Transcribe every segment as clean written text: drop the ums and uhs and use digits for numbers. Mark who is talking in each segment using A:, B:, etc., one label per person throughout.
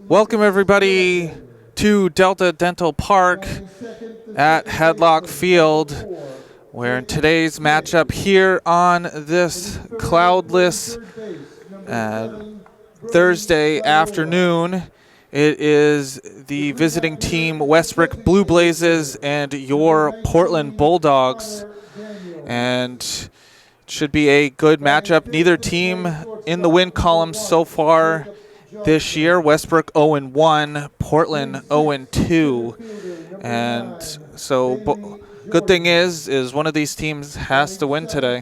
A: Welcome everybody to Delta Dental Park at Headlock Field, where in today's matchup here on this cloudless Thursday afternoon, it is the visiting team Westbrook Blue Blazes and your Portland Bulldogs, and it should be a good matchup. Neither team in the win column so far this year. Westbrook 0-1, Portland 0-2, and so good thing is one of these teams has to win today.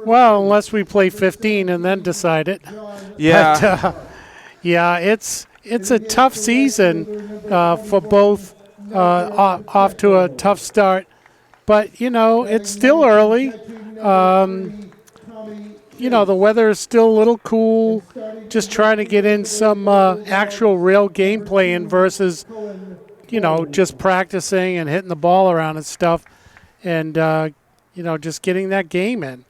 B: Well, unless we play 15 and then decide it.
A: Yeah.
B: But, yeah, it's a tough season for both. Off to a tough start, but it's still early. The weather is still a little cool. Just trying to get in some actual real gameplay in versus, just practicing and hitting the ball around and stuff, and just getting that game in.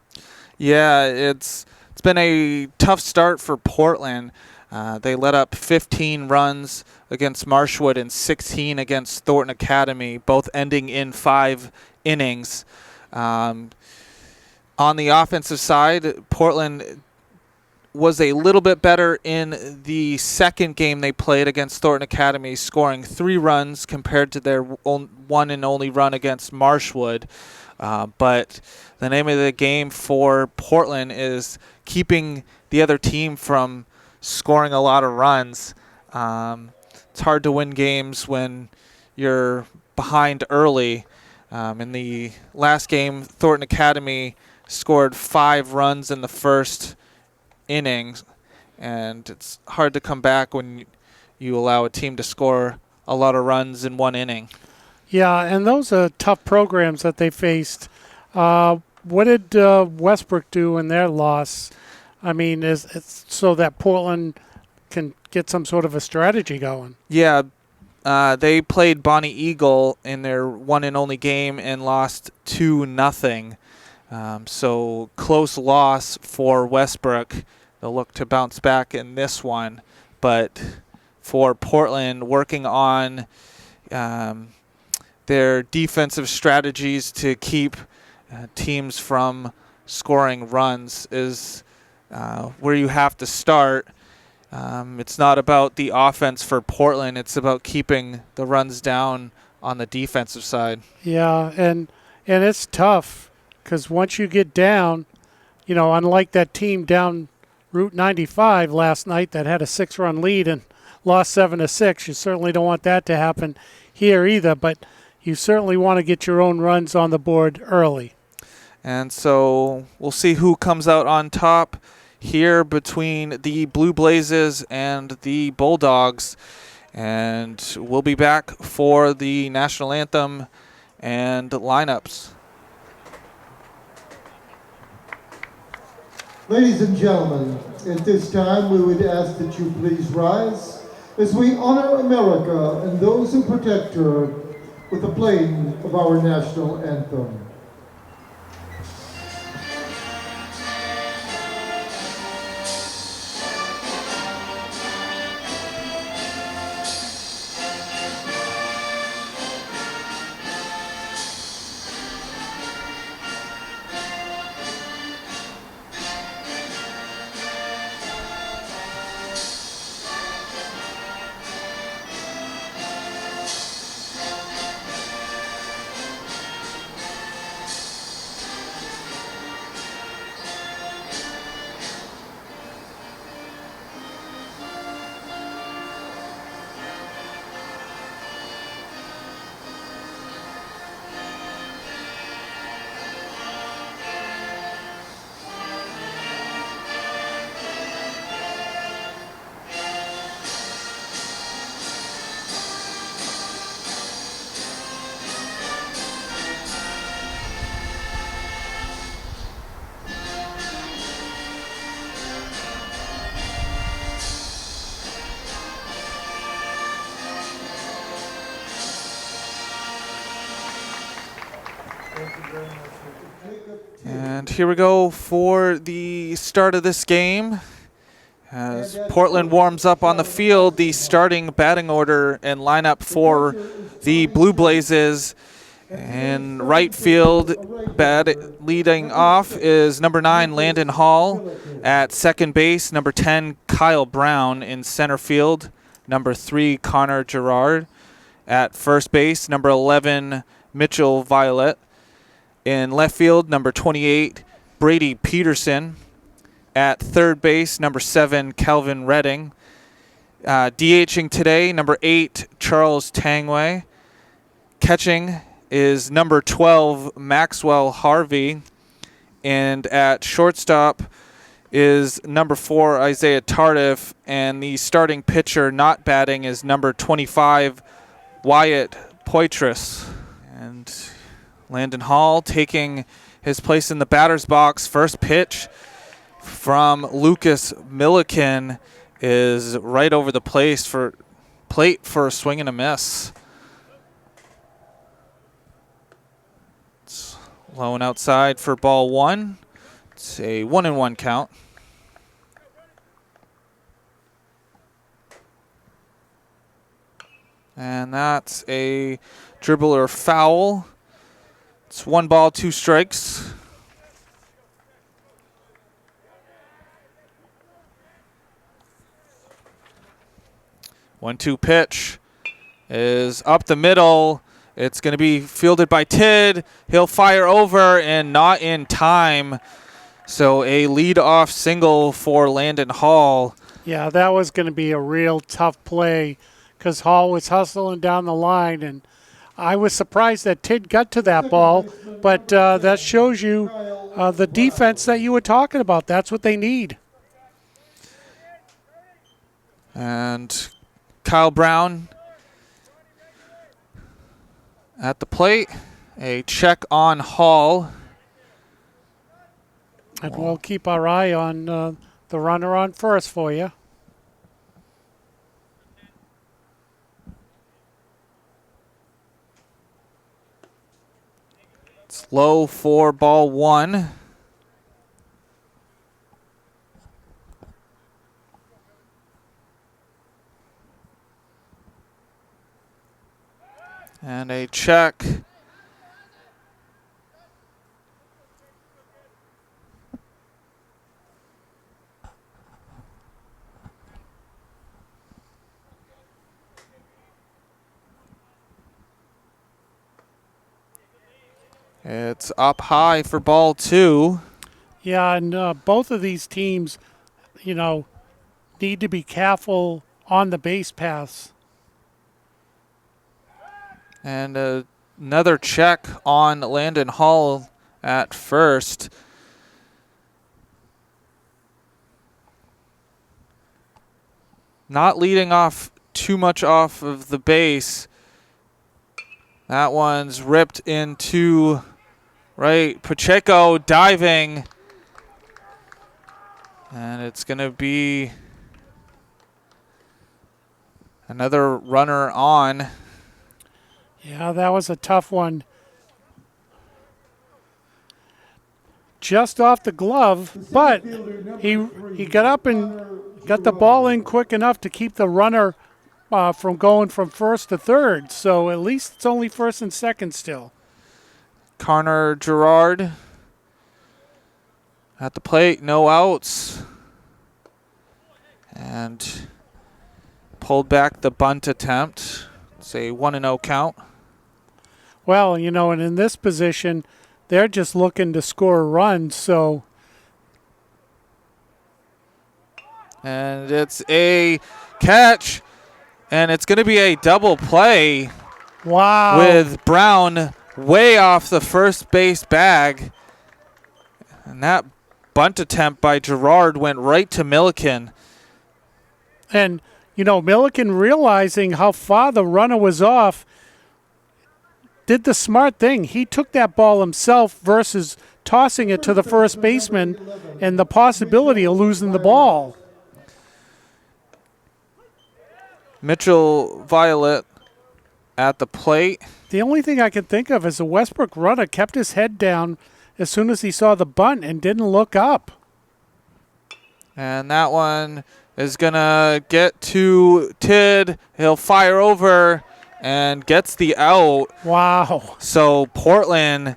A: Yeah, it's been a tough start for Portland. They let up 15 runs against Marshwood and 16 against Thornton Academy, both ending in 5 innings. On the offensive side, Portland was a little bit better in the second game they played against Thornton Academy, scoring 3 runs compared to their one and only run against Marshwood. But the name of the game for Portland is keeping the other team from scoring a lot of runs. It's hard to win games when you're behind early. In the last game, Thornton Academy scored 5 runs in the first innings, and it's hard to come back when you allow a team to score a lot of runs in one inning.
B: Yeah, and those are tough programs that they faced. What did Westbrook do in their loss? I mean, it's so that Portland can get some sort of a strategy going.
A: Yeah, they played Bonnie Eagle in their one and only game and lost 2-0. So close loss for Westbrook. They'll look to bounce back in this one. But for Portland, working on their defensive strategies to keep teams from scoring runs is where you have to start. It's not about the offense for Portland. It's about keeping the runs down on the defensive side.
B: Yeah, and it's tough because once you get down, unlike that team down Route 95 last night that had a 6-run lead and lost 7-6, you certainly don't want that to happen here either, but you certainly want to get your own runs on the board early.
A: And so we'll see who comes out on top here between the Blue Blazes and the Bulldogs. And we'll be back for the national anthem and lineups.
C: Ladies and gentlemen, at this time we would ask that you please rise as we honor America and those who protect her with the playing of our national anthem.
A: And here we go for the start of this game. As Portland warms up on the field, the starting batting order and lineup for the Blue Blazes. In right field, leading off is number 9, Landon Hall. At second base, number 10, Kyle Brown. In center field, number 3, Connor Gerard. At first base, number 11, Mitchell Violet. In left field, number 28, Brady Peterson. At third base, number 7, Calvin Redding. DHing today, number 8, Charles Tangway. Catching is number 12, Maxwell Harvey. And at shortstop is number 4, Isaiah Tardif. And the starting pitcher not batting is number 25, Wyatt Poitras. And Landon Hall taking his place in the batter's box. First pitch from Lucas Milliken is right over the plate for a swing and a miss. It's low and outside for ball 1. It's a 1-1 count. And that's a dribbler foul. It's 1 ball, 2 strikes. 1-2 pitch is up the middle. It's going to be fielded by Tidd. He'll fire over and not in time. So a lead-off single for Landon Hall.
B: Yeah, that was going to be a real tough play because Hall was hustling down the line, and I was surprised that Tidd got to that ball, but that shows you the defense that you were talking about. That's what they need.
A: And Kyle Brown at the plate. A check on Hall.
B: And we'll keep our eye on the runner on first for you.
A: It's low for ball 1. And a check. It's up high for ball 2.
B: Yeah, and both of these teams, need to be careful on the base paths.
A: And another check on Landon Hall at first. Not leading off too much off of the base. That one's ripped into right. Pacheco diving. And it's going to be another runner on.
B: Yeah, that was a tough one. Just off the glove, but he got up and got the ball in quick enough to keep the runner from going from first to third. So at least it's only first and second still.
A: Connor Gerard at the plate, no outs. And pulled back the bunt attempt. It's a 1-0 count.
B: Well, and in this position, they're just looking to score runs, so.
A: And it's a catch, and it's going to be a double play.
B: Wow.
A: With Brown way off the first base bag. And that bunt attempt by Gerard went right to Milliken.
B: And, Milliken, realizing how far the runner was off, did the smart thing. He took that ball himself versus tossing it to the first baseman and the possibility of losing the ball.
A: Mitchell Violet at the plate.
B: The only thing I can think of is the Westbrook runner kept his head down as soon as he saw the bunt and didn't look up.
A: And that one is going to get to Tid. He'll fire over and gets the out.
B: Wow.
A: So Portland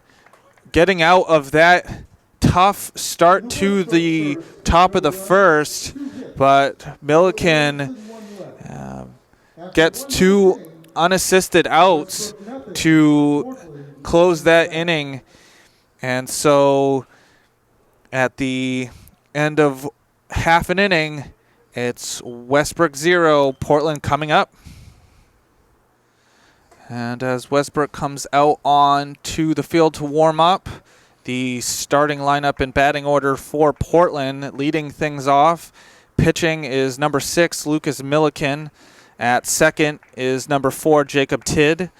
A: getting out of that tough start to the top of the first, but Milliken gets 2 unassisted outs to close that inning. And so at the end of half an inning, it's Westbrook 0, Portland coming up. And as Westbrook comes out on to the field to warm up, the starting lineup in batting order for Portland, leading things off, pitching is number 6, Lucas Milliken. At second is number 4, Jacob Tid.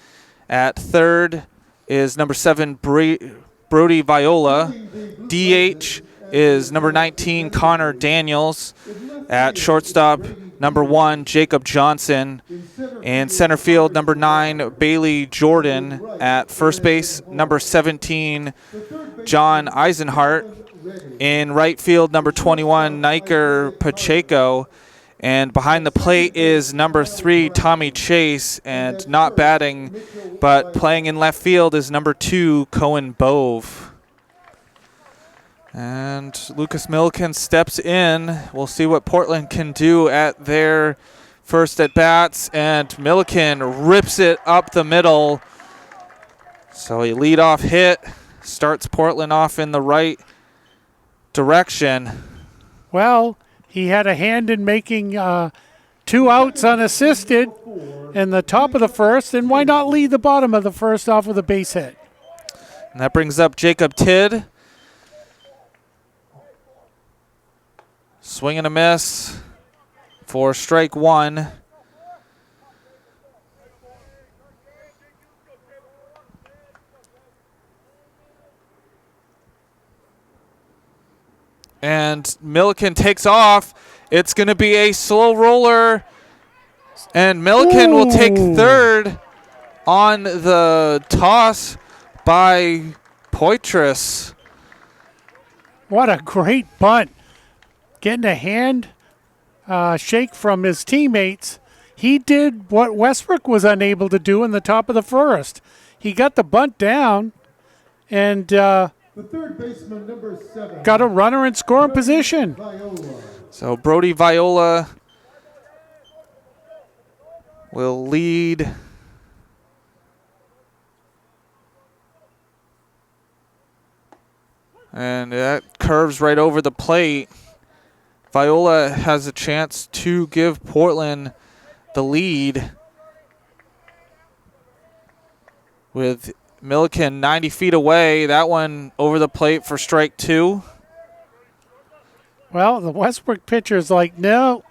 A: At third is number 7, Brody Viola. DH is number 19, Connor Daniels. At shortstop, number 1, Jacob Johnson. In center field, number 9, Bailey Jordan. At first base, number 17, John Eisenhart. In right field, number 21, Niker Pacheco. And behind the plate is number 3, Tommy Chase. And not batting, but playing in left field is number 2, Cohen Bove. And Lucas Milliken steps in. We'll see what Portland can do at their first at-bats. And Milliken rips it up the middle. So a leadoff hit starts Portland off in the right direction.
B: Well, he had a hand in making 2 outs unassisted in the top of the first, and why not lead the bottom of the first off with a base hit?
A: And that brings up Jacob Tid. Swing and a miss for strike 1. And Milliken takes off. It's going to be a slow roller. And Milliken will take third on the toss by Poitras.
B: What a great bunt. Getting a hand shake from his teammates. He did what Westbrook was unable to do in the top of the first. He got the bunt down and
C: The third baseman, number 7.
B: got a runner in scoring position.
C: Viola.
A: So Brody Viola will lead. And that curves right over the plate. Viola has a chance to give Portland the lead with Milliken 90 feet away. That one over the plate for strike 2.
B: Well, the Westbrook pitcher's like, no,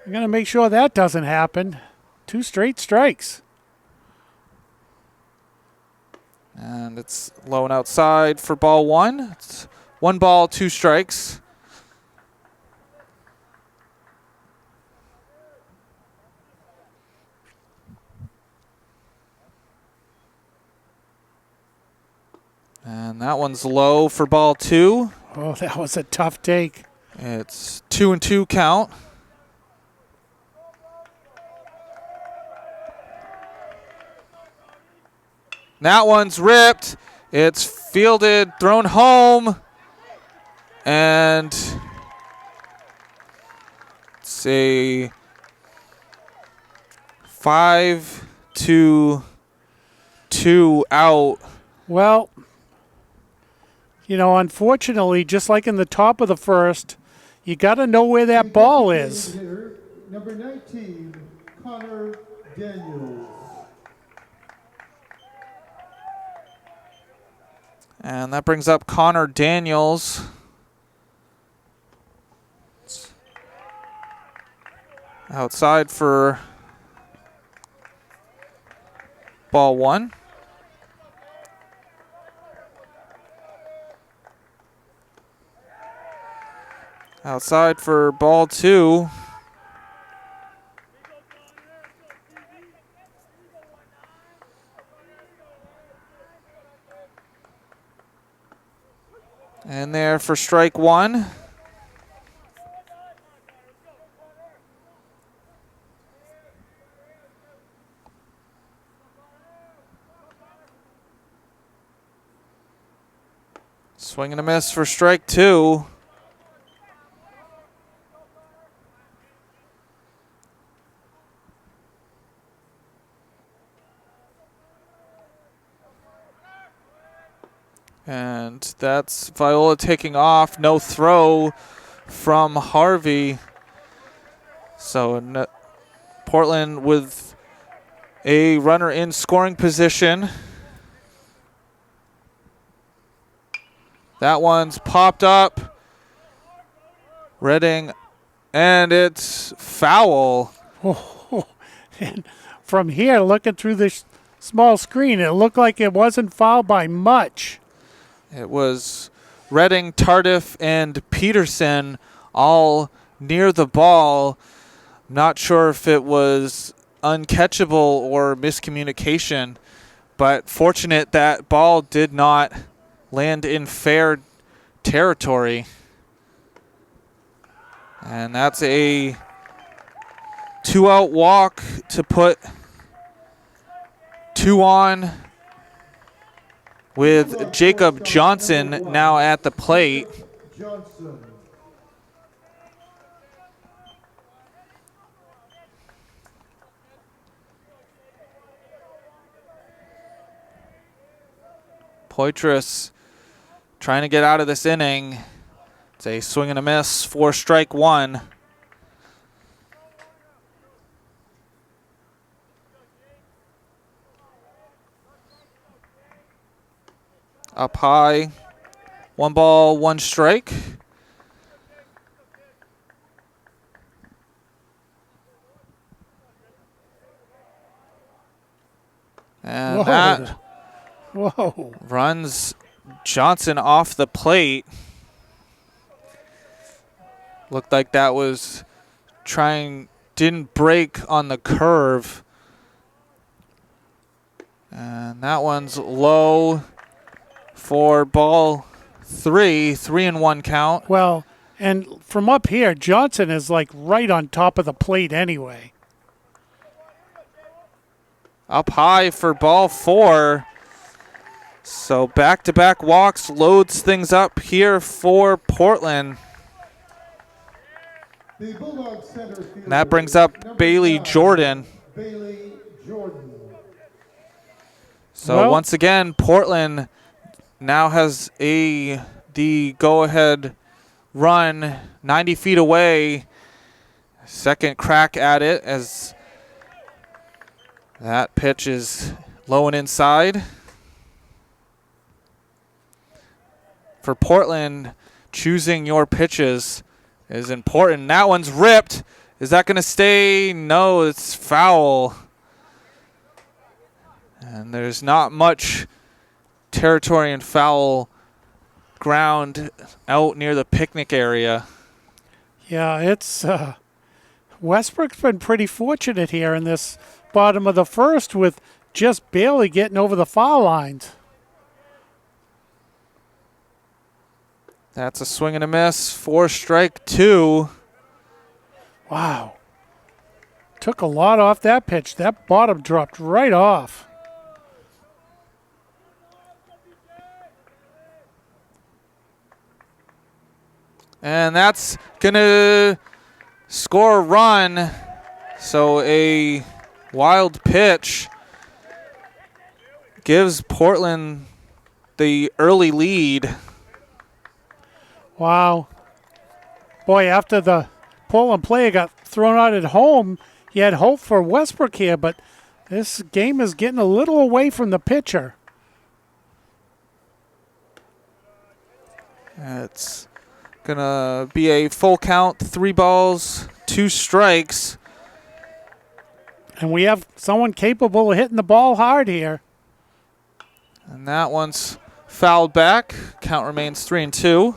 B: I'm going to make sure that doesn't happen. 2 straight strikes.
A: And it's low and outside for ball 1. It's 1 ball, 2 strikes. And that one's low for ball 2.
B: Oh, that was a tough take.
A: It's 2-2 count. That one's ripped. It's fielded, thrown home. And it's a 5-2 out.
B: Well, you know, unfortunately, just like in the top of the first, you got to know where that ball is.
C: Hitter, number 19, Connor Daniels.
A: And that brings up Connor Daniels. Outside for ball 1. Outside for ball 2. And there for strike 1. Swing and a miss for strike 2. And that's Viola taking off. No throw from Harvey. So Portland with a runner in scoring position. That one's popped up. Redding, and it's foul.
B: Oh, and from here, looking through this small screen, it looked like it wasn't fouled by much.
A: It was Redding, Tardif, and Peterson all near the ball. Not sure if it was uncatchable or miscommunication, but fortunate that ball did not land in fair territory. And that's a 2-out walk to put 2 on, with Jacob Johnson now at the plate.
C: Johnson.
A: Poitras trying to get out of this inning. It's a swing and a miss for strike 1. Up high. 1 ball, 1 strike. And
B: Whoa.
A: that
B: Whoa.
A: runs Johnson off the plate. Looked like that was didn't break on the curve. And that one's low for ball 3, 3-1 count.
B: Well, and from up here, Johnson is like right on top of the plate anyway.
A: Up high for ball 4. So back-to-back walks loads things up here for Portland.
C: The Bulldogs center fielder,
A: And that brings up
C: number
A: Bailey
C: 9,
A: Jordan.
C: Bailey Jordan.
A: So
B: Well-
A: once again, Portland now has the go-ahead run 90 feet away. Second crack at it as that pitch is low and inside. For Portland, choosing your pitches is important. That one's ripped. Is that going to stay? No, it's foul. And there's not much territory and foul ground out near the picnic area.
B: Yeah, it's Westbrook's been pretty fortunate here in this bottom of the first with just barely getting over the foul lines.
A: That's a swing and a miss for strike 2.
B: Wow. Took a lot off that pitch. That bottom dropped right off.
A: And that's going to score a run. So a wild pitch gives Portland the early lead.
B: Wow. Boy, after the Portland player got thrown out at home, he had hope for Westbrook here, but this game is getting a little away from the pitcher.
A: It's going to be a full count, 3 balls, 2 strikes.
B: And we have someone capable of hitting the ball hard here.
A: And that one's fouled back. Count remains 3-2.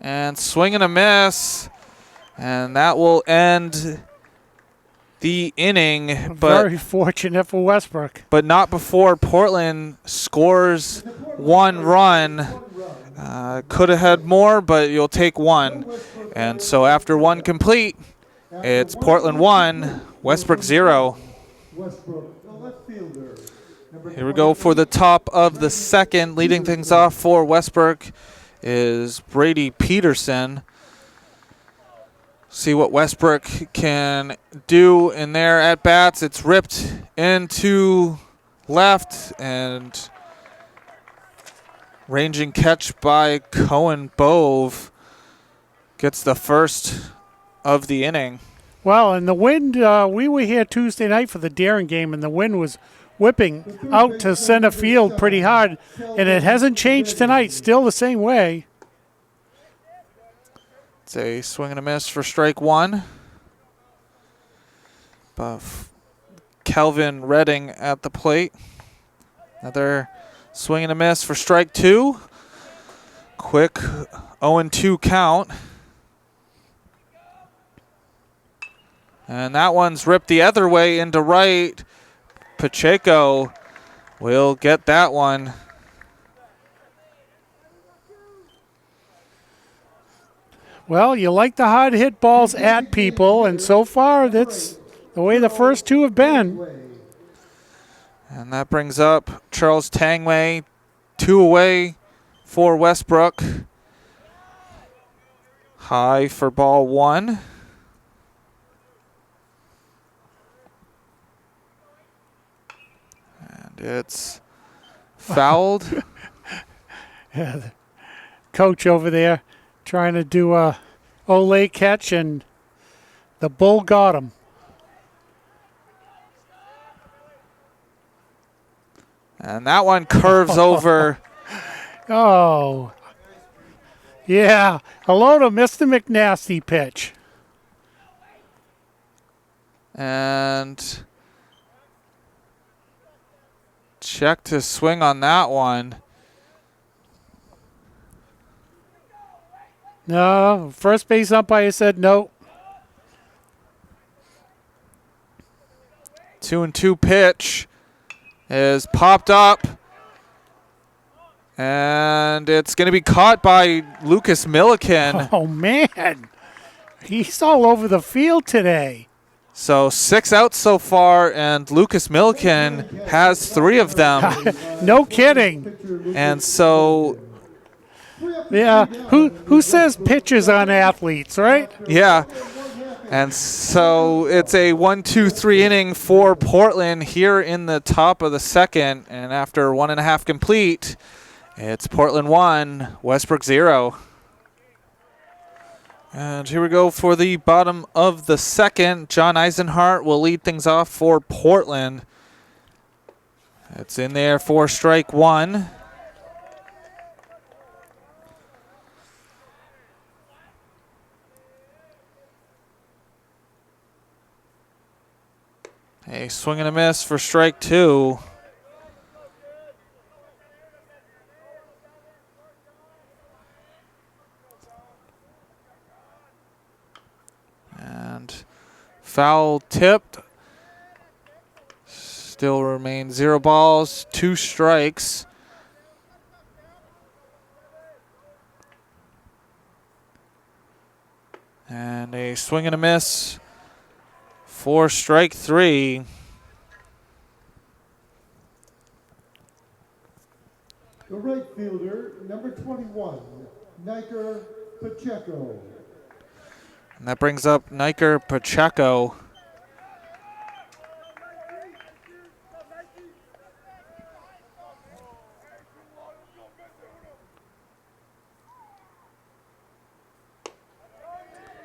A: And swing and a miss. And that will end the inning.
B: Very fortunate for Westbrook.
A: But not before Portland scores 1 run. Could have had more, but you'll take 1. And so after one complete, it's Portland 1, Westbrook 0.
C: Westbrook, the left fielder.
A: Here we go for the top of the second. Leading things off for Westbrook is Brady Peterson. See what Westbrook can do in their at-bats. It's ripped into left and ranging catch by Cohen Bove gets the first of the inning.
B: Well, and the wind, we were here Tuesday night for the Darren game, and the wind was whipping out to center field pretty hard, and it hasn't changed tonight. Still the same way.
A: It's a swing and a miss for strike one. Kelvin Redding at the plate. Another swing and a miss for strike two. Quick 0-2 count. And that one's ripped the other way into right. Pacheco will get that one.
B: Well, you like the hard hit balls at people, and so far that's the way the first two have been.
A: And that brings up Charles Tangway, 2 away for Westbrook. High for ball 1. And it's fouled.
B: Yeah, the coach over there trying to do a Olay catch, and the bull got him.
A: And that one curves over.
B: Oh, yeah. Hello to Mr. McNasty pitch.
A: And check to swing on that one.
B: No, first base umpire said no.
A: 2-2 pitch is popped up. And it's going to be caught by Lucas Milliken.
B: Oh, man. He's all over the field today.
A: So 6 outs so far, and Lucas Milliken has 3 of them.
B: No kidding.
A: And so,
B: Yeah, who says pitchers aren't athletes, right?
A: yeah. And so it's a 1-2-3 inning for Portland here in the top of the second. And after 1.5 complete, it's Portland 1, Westbrook 0. And here we go for the bottom of the second. John Eisenhart will lead things off for Portland. It's in there for strike 1. A swing and a miss for strike 2. And foul tipped. Still remain 0 balls, 2 strikes. And a swing and a miss for strike 3.
C: The right fielder, number 21, Niker Pacheco.
A: And that brings up Niker Pacheco.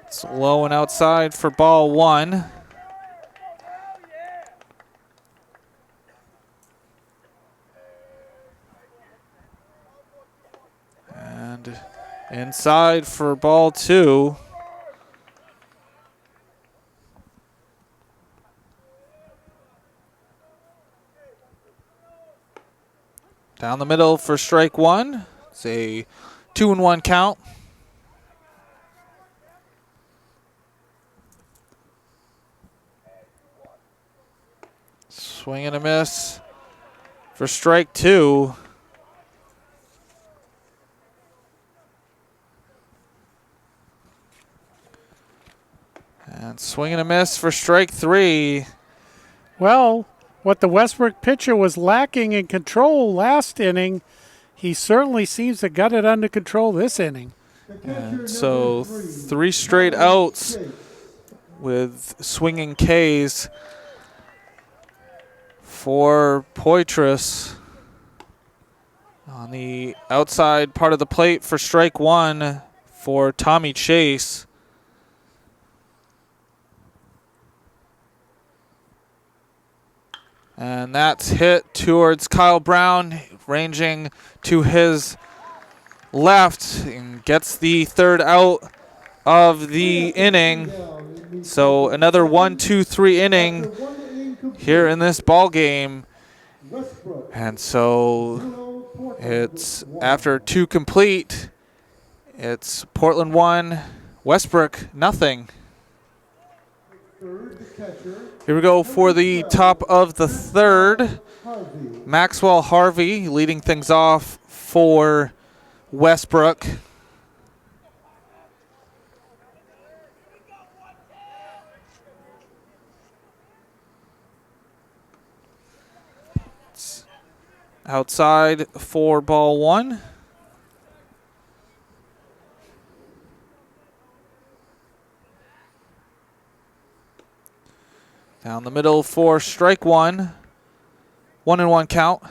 A: It's low and outside for ball 1. And inside for ball 2. Down the middle for strike 1. It's a 2-1 count. Swing and a miss for strike 2. And swing and a miss for strike 3.
B: Well, what the Westbrook pitcher was lacking in control last inning, he certainly seems to got it under control this inning.
A: And so 3 straight outs with swinging Ks for Poitras. On the outside part of the plate for strike 1 for Tommy Chase. And that's hit towards Kyle Brown, ranging to his left, and gets the 3rd out of the inning. So another 1-2-3 inning here in this ball game. And so it's after 2 complete, it's Portland 1, Westbrook nothing. Here we go for the top of the 3rd. Maxwell Harvey leading things off for Westbrook. It's outside for ball 1. Down the middle for strike 1. 1-1 count.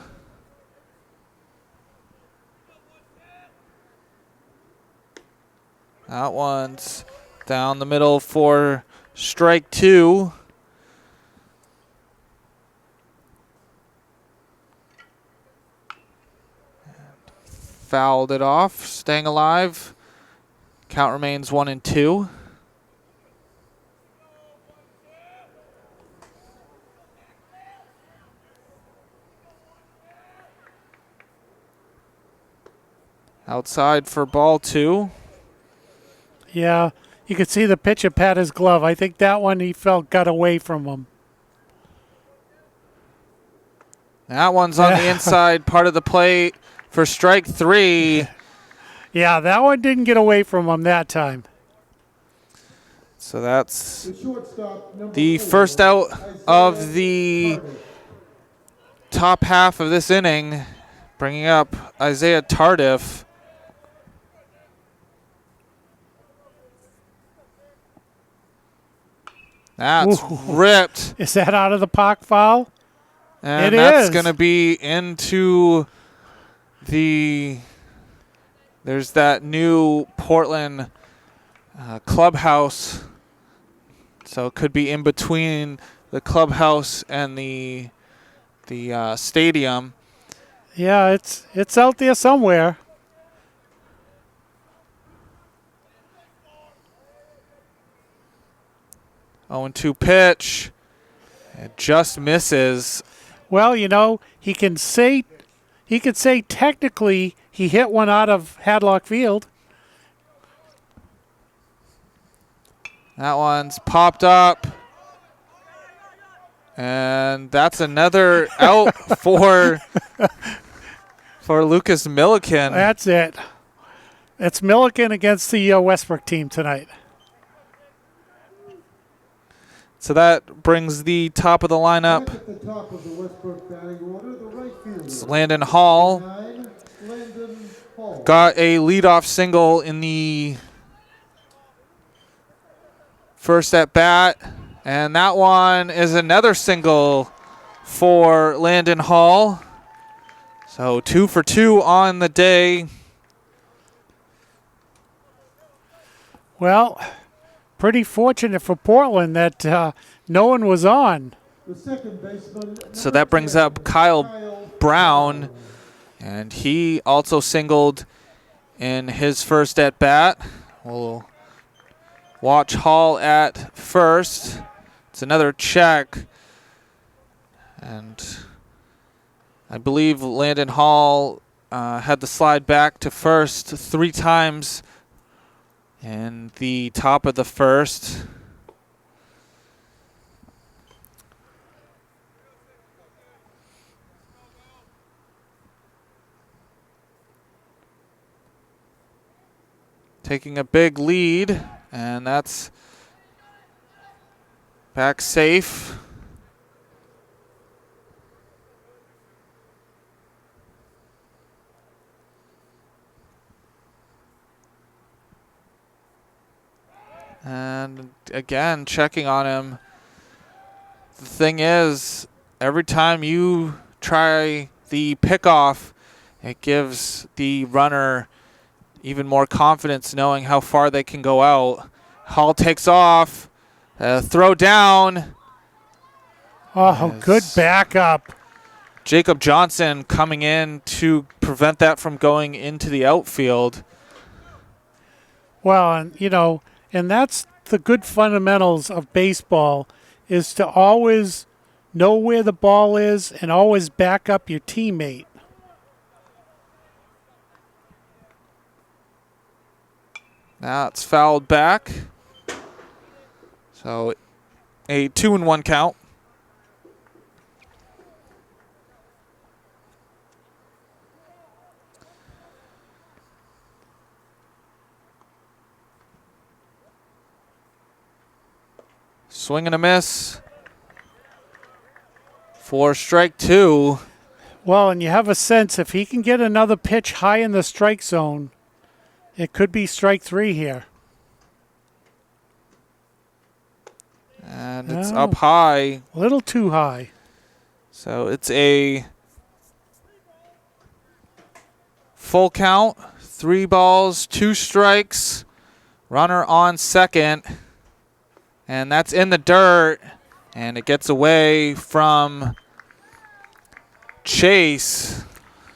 A: That one's down the middle for strike 2. Fouled it off, staying alive. Count remains 1-2. Outside for ball 2.
B: Yeah, you could see the pitcher pat his glove. I think that one he felt got away from him.
A: That one's on the inside part of the plate for strike 3.
B: Yeah, that one didn't get away from him that time.
A: So that's the first out of the top half of this inning, bringing up Isaiah Tardif. That's ripped.
B: Is that out of the park foul?
A: And
B: it
A: that's
B: is
A: going to be into the, there's that new Portland clubhouse. So it could be in between the clubhouse and the stadium.
B: Yeah, it's out there somewhere.
A: Oh, 0-2 pitch. It just misses.
B: Well, you know, he could say technically he hit one out of Hadlock Field.
A: That one's popped up. And that's another out for Lucas Milliken.
B: That's it. It's Milliken against the Westbrook team tonight.
A: So that brings the top of the lineup. It's Landon Hall. Got a leadoff single in the first at bat. And that one is another single for Landon Hall. So 2 for 2 on the day.
B: Well, pretty fortunate for Portland that no one was on.
A: So that brings up Kyle Brown, and he also singled in his first at bat. We'll watch Hall at first. It's another check, and I believe Landon Hall had to slide back to first 3 times in the top of the first. Taking a big lead, and that's back safe. And again, checking on him. The thing is, every time you try the pickoff, it gives the runner even more confidence knowing how far they can go out. Hall takes off. Throw down.
B: Oh, good backup.
A: Jacob Johnson coming in to prevent that from going into the outfield.
B: Well, and that's the good fundamentals of baseball, is to always know where the ball is and always back up your teammate.
A: Now it's fouled back. So a 2-1 count. Swing and a miss for strike 2.
B: Well, and you have a sense if he can get another pitch high in the strike zone, it could be strike 3 here.
A: And it's up high.
B: A little too high.
A: So it's a full count. 3 balls, 2 strikes. Runner on second. And that's in the dirt. And it gets away from Chase.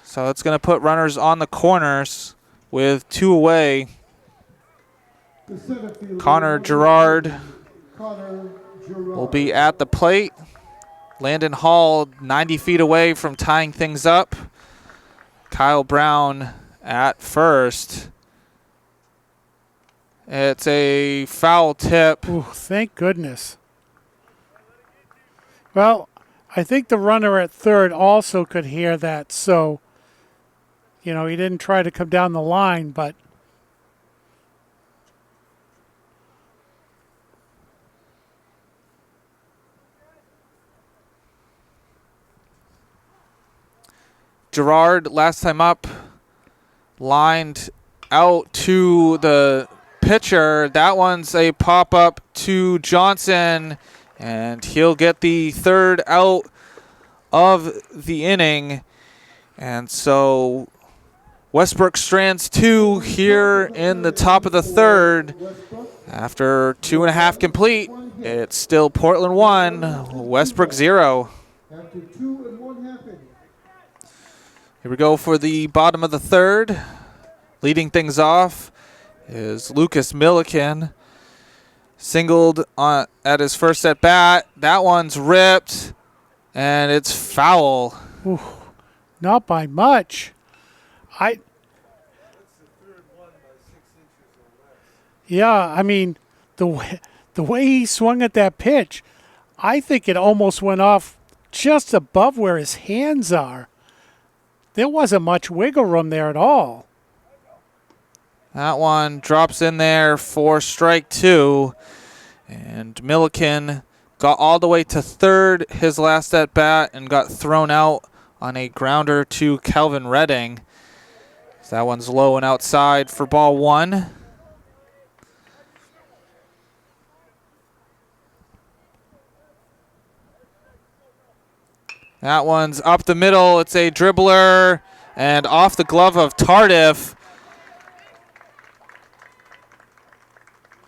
A: So it's going to put runners on the corners with 2 away. Connor Gerard will be at the plate. Landon Hall 90 feet away from tying things up. Kyle Brown at first. It's a foul tip.
B: Ooh, thank goodness. Well, I think the runner at third also could hear that, so, he didn't try to come down the line, but
A: Gerard, last time up, lined out to the pitcher. That one's a pop-up to Johnson, and he'll get the 3rd out of the inning. And so Westbrook strands 2 here in the top of the 3rd. After 2.5 complete, it's still Portland 1, Westbrook 0.
C: After 2.5 innings.
A: Here we go for the bottom of the 3rd. Leading things off is Lucas Milliken. Singled at his first at bat. That one's ripped, and it's foul.
B: ooh, not by much. Yeah, I mean, the way he swung at that pitch, I think it almost went off just above where his hands are. There wasn't much wiggle room there at all.
A: That one drops in there for strike 2. And Milliken got all the way to 3rd his last at bat and got thrown out on a grounder to Calvin Redding. So that one's low and outside for ball 1. That one's up the middle. It's a dribbler and off the glove of Tardif.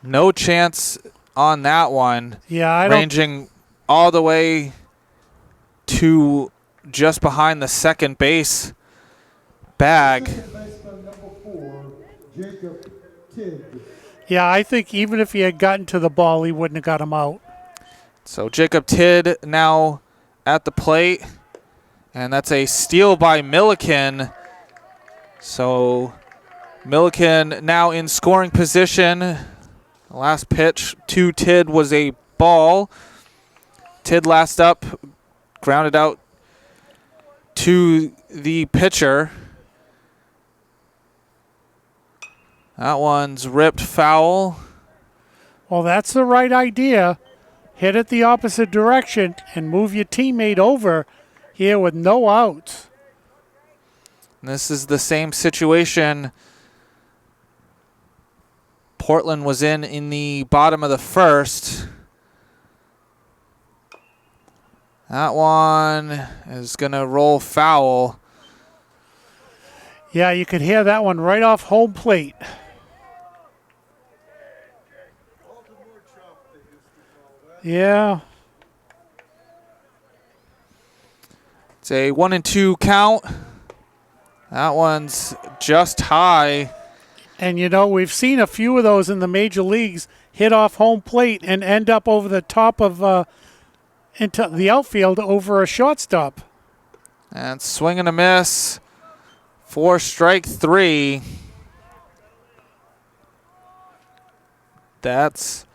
A: No chance on that one.
B: Yeah,
A: ranging all the way to just behind the second base bag.
B: Yeah, I think even if he had gotten to the ball, he wouldn't have got him out.
A: So Jacob Tidd now at the plate, and that's a steal by Milliken. So Milliken now in scoring position. The last pitch to Tidd was a ball. Tidd last up, grounded out to the pitcher. That one's ripped foul.
B: Well, that's the right idea. hit it the opposite direction and move your teammate over here with no outs.
A: This is the same situation Portland was in the bottom of the first. That one is going to roll foul.
B: Yeah, you could hear that one right off home plate. Yeah.
A: It's a 1-2 count. That one's just high.
B: And, you know, we've seen a few of those in the major leagues hit off home plate and end up over the top of into the outfield over a shortstop.
A: And swing and a miss for strike 3. That's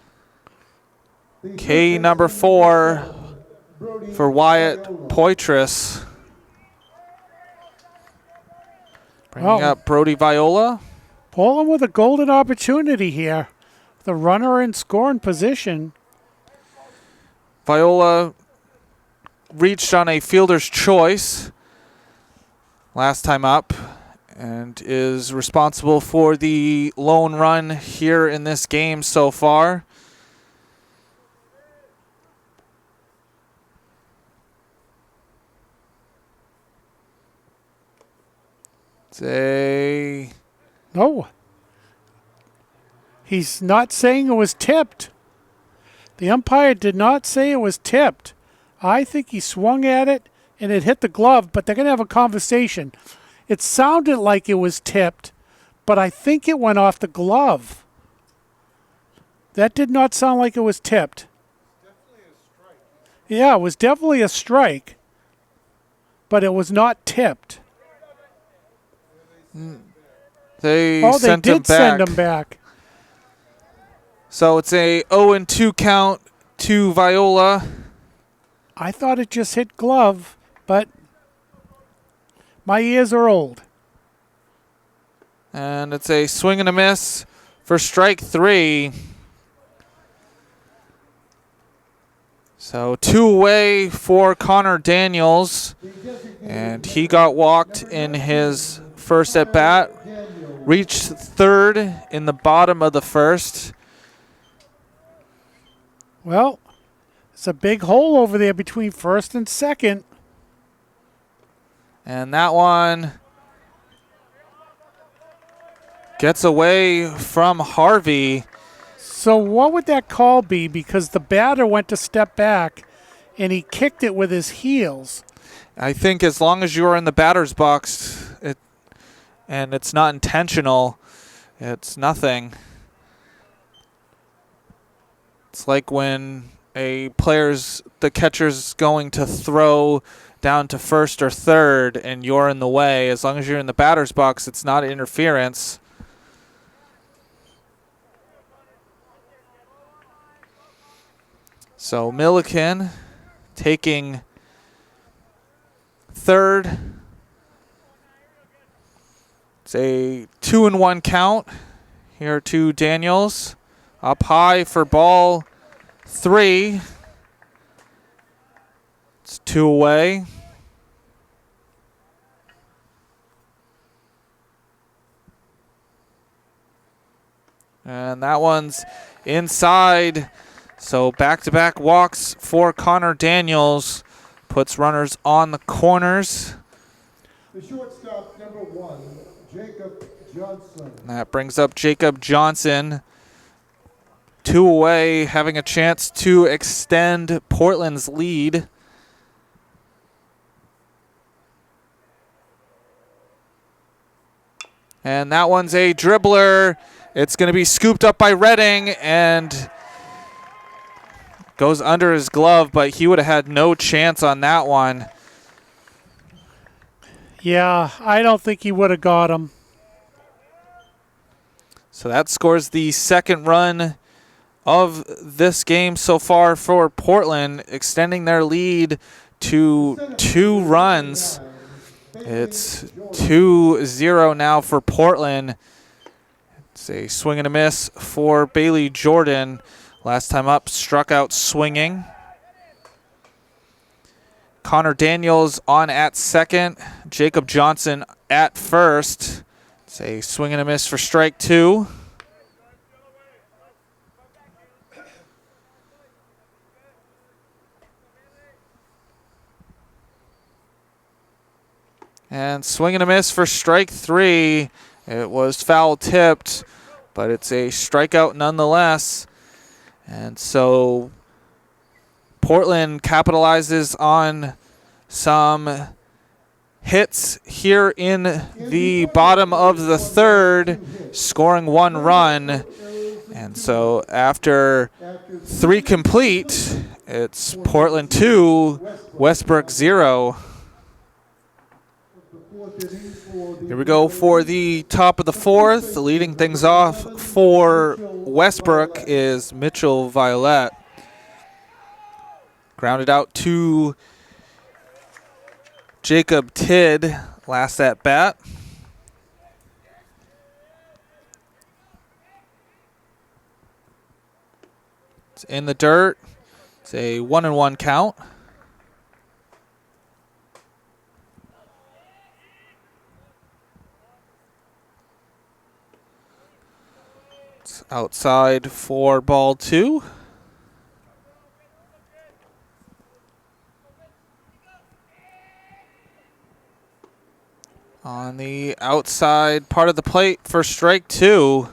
A: K number 4 for Wyatt Poitras. Bringing up Brody Viola.
B: Portland with a golden opportunity here. The runner in scoring position.
A: Viola reached on a fielder's choice last time up and is responsible for the lone run here in this game so far.
B: No. He's not saying it was tipped. The umpire did not say it was tipped. I think he swung at it and it hit the glove, but they're going to have a conversation. It sounded like it was tipped, but I think it went off the glove. That did not sound like it was tipped. Yeah, it was definitely a strike, but it was not tipped.
A: They
B: did send him back.
A: So it's a 0-2 count to Viola.
B: I thought it just hit glove, but my ears are old.
A: And it's a swing and a miss for strike 3. So 2 away for Connor Daniels. And he got walked in his first at bat. Reached third in the bottom of the first.
B: Well, it's a big hole over there between first and second.
A: And that one gets away from Harvey.
B: So what would that call be? Because the batter went to step back and he kicked it with his heels.
A: I think as long as you're in the batter's box and it's not intentional, it's nothing. It's like when the catcher's going to throw down to first or third and you're in the way. As long as you're in the batter's box, it's not interference. So Milliken taking third. It's a 2-1 count here to Daniels. Up high for ball 3. It's 2 away. And that one's inside. So back-to-back walks for Connor Daniels. Puts runners on the corners.
C: The shortstop, number 1, Jacob Johnson.
A: And that brings up Jacob Johnson. 2 away, having a chance to extend Portland's lead. And that one's a dribbler. It's going to be scooped up by Redding and goes under his glove, but he would have had no chance on that one.
B: Yeah, I don't think he would have got him.
A: So that scores the second run of this game so far for Portland, extending their lead to 2 runs. It's 2-0 now for Portland. It's a swing and a miss for Bailey Jordan. Last time up, struck out swinging. Connor Daniels on at second. Jacob Johnson at first. It's a swing and a miss for strike 2. And swing and a miss for strike 3. It was foul tipped, but it's a strikeout nonetheless. And so Portland capitalizes on some hits here in the bottom of the third, scoring 1 run. And so after 3 complete, it's Portland 2, Westbrook 0. Here we go for the top of the 4th. Leading things off for Westbrook is Mitchell Violette. Grounded out to Jacob Tidd last at bat. It's in the dirt. It's a 1-1 count. It's outside for ball 2. On the outside part of the plate for strike 2.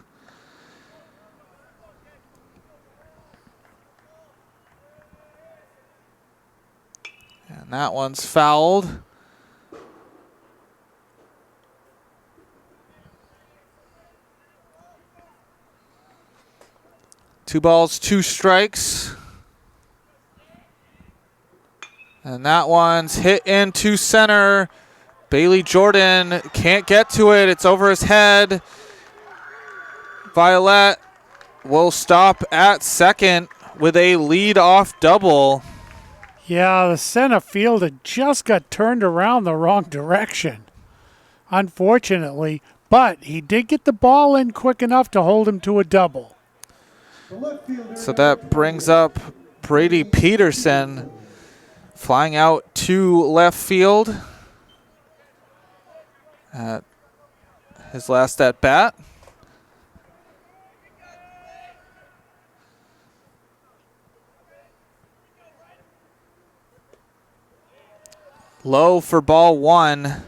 A: And that one's fouled. Two balls, 2 strikes. And that one's hit into center. Bailey Jordan can't get to it. It's over his head. Violette will stop at second with a lead-off double.
B: Yeah, the center fielder just got turned around the wrong direction, unfortunately. But he did get the ball in quick enough to hold him to a double.
A: So that brings up Brady Peterson flying out to left field at his last at bat. Low for ball 1.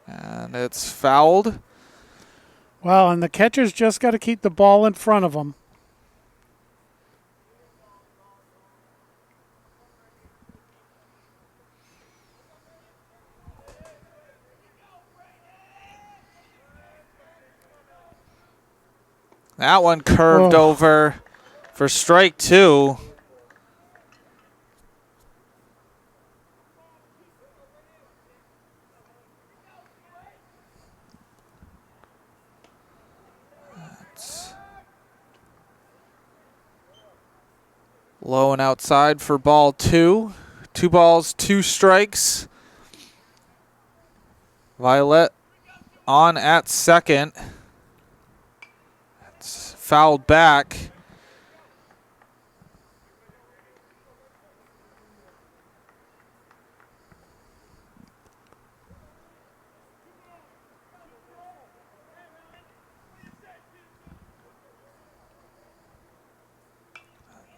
A: And it's fouled.
B: Well, and the catcher's just got to keep the ball in front of him.
A: That one curved over for strike 2. Low and outside for ball 2. 2 balls, 2 strikes. Violette on at second. It's fouled back.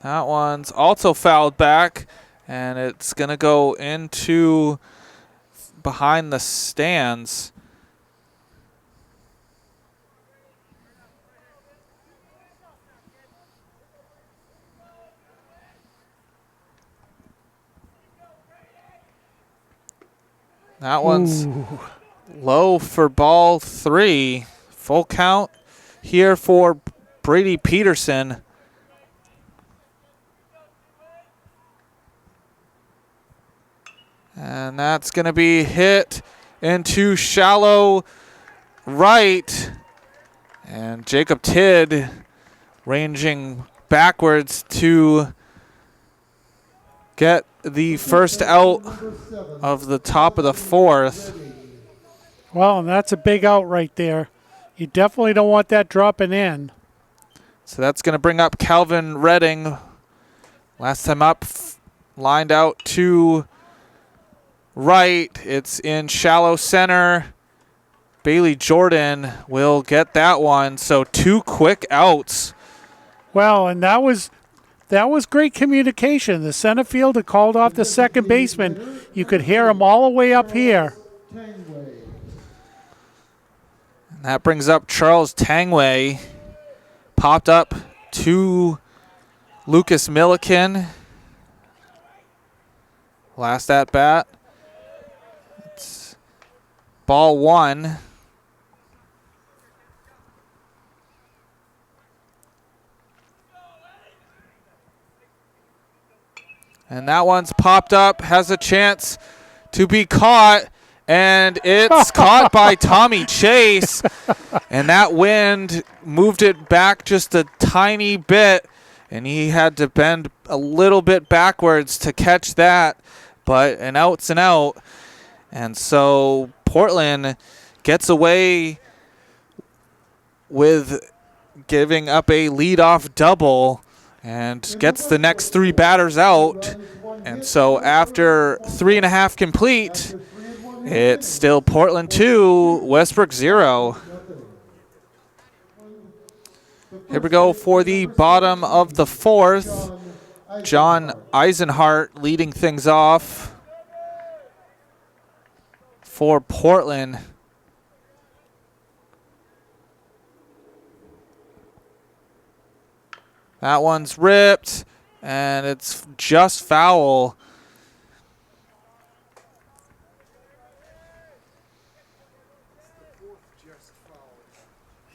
A: That one's also fouled back, and it's going to go into behind the stands. That one's low for ball 3. Full count here for Brady Peterson. And that's going to be hit into shallow right. And Jacob Tidd ranging backwards to get the first out of the top of the fourth.
B: Well, and that's a big out right there. You definitely don't want that dropping in.
A: So that's going to bring up Calvin Redding. Last time up, lined out to right. It's in shallow center. Bailey Jordan will get that one. So 2 quick outs.
B: Well, and that was great communication. The center fielder called off the second baseman. You could hear him all the way up here.
A: And that brings up Charles Tangway. Popped up to Lucas Milliken. Last at bat. It's ball 1. And that one's popped up, has a chance to be caught, and it's caught by Tommy Chase. And that wind moved it back just a tiny bit, and he had to bend a little bit backwards to catch that. But an out's an out. And so Portland gets away with giving up a leadoff double and gets the next 3 batters out. And so after 3.5 complete, it's still Portland 2, Westbrook 0. Here we go for the bottom of the fourth. John Eisenhart leading things off for Portland. That one's ripped, and it's just foul.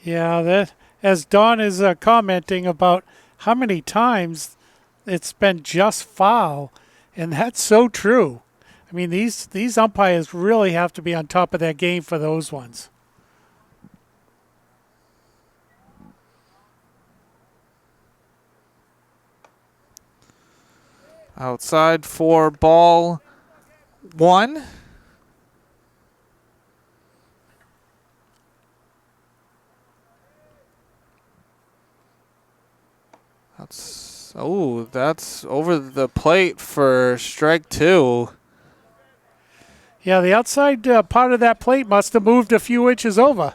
B: Yeah, that as Don is commenting about how many times it's been just foul, and that's so true. I mean, these umpires really have to be on top of their game for those ones.
A: Outside for ball 1. That's over the plate for strike 2.
B: Yeah, the outside part of that plate must have moved a few inches over.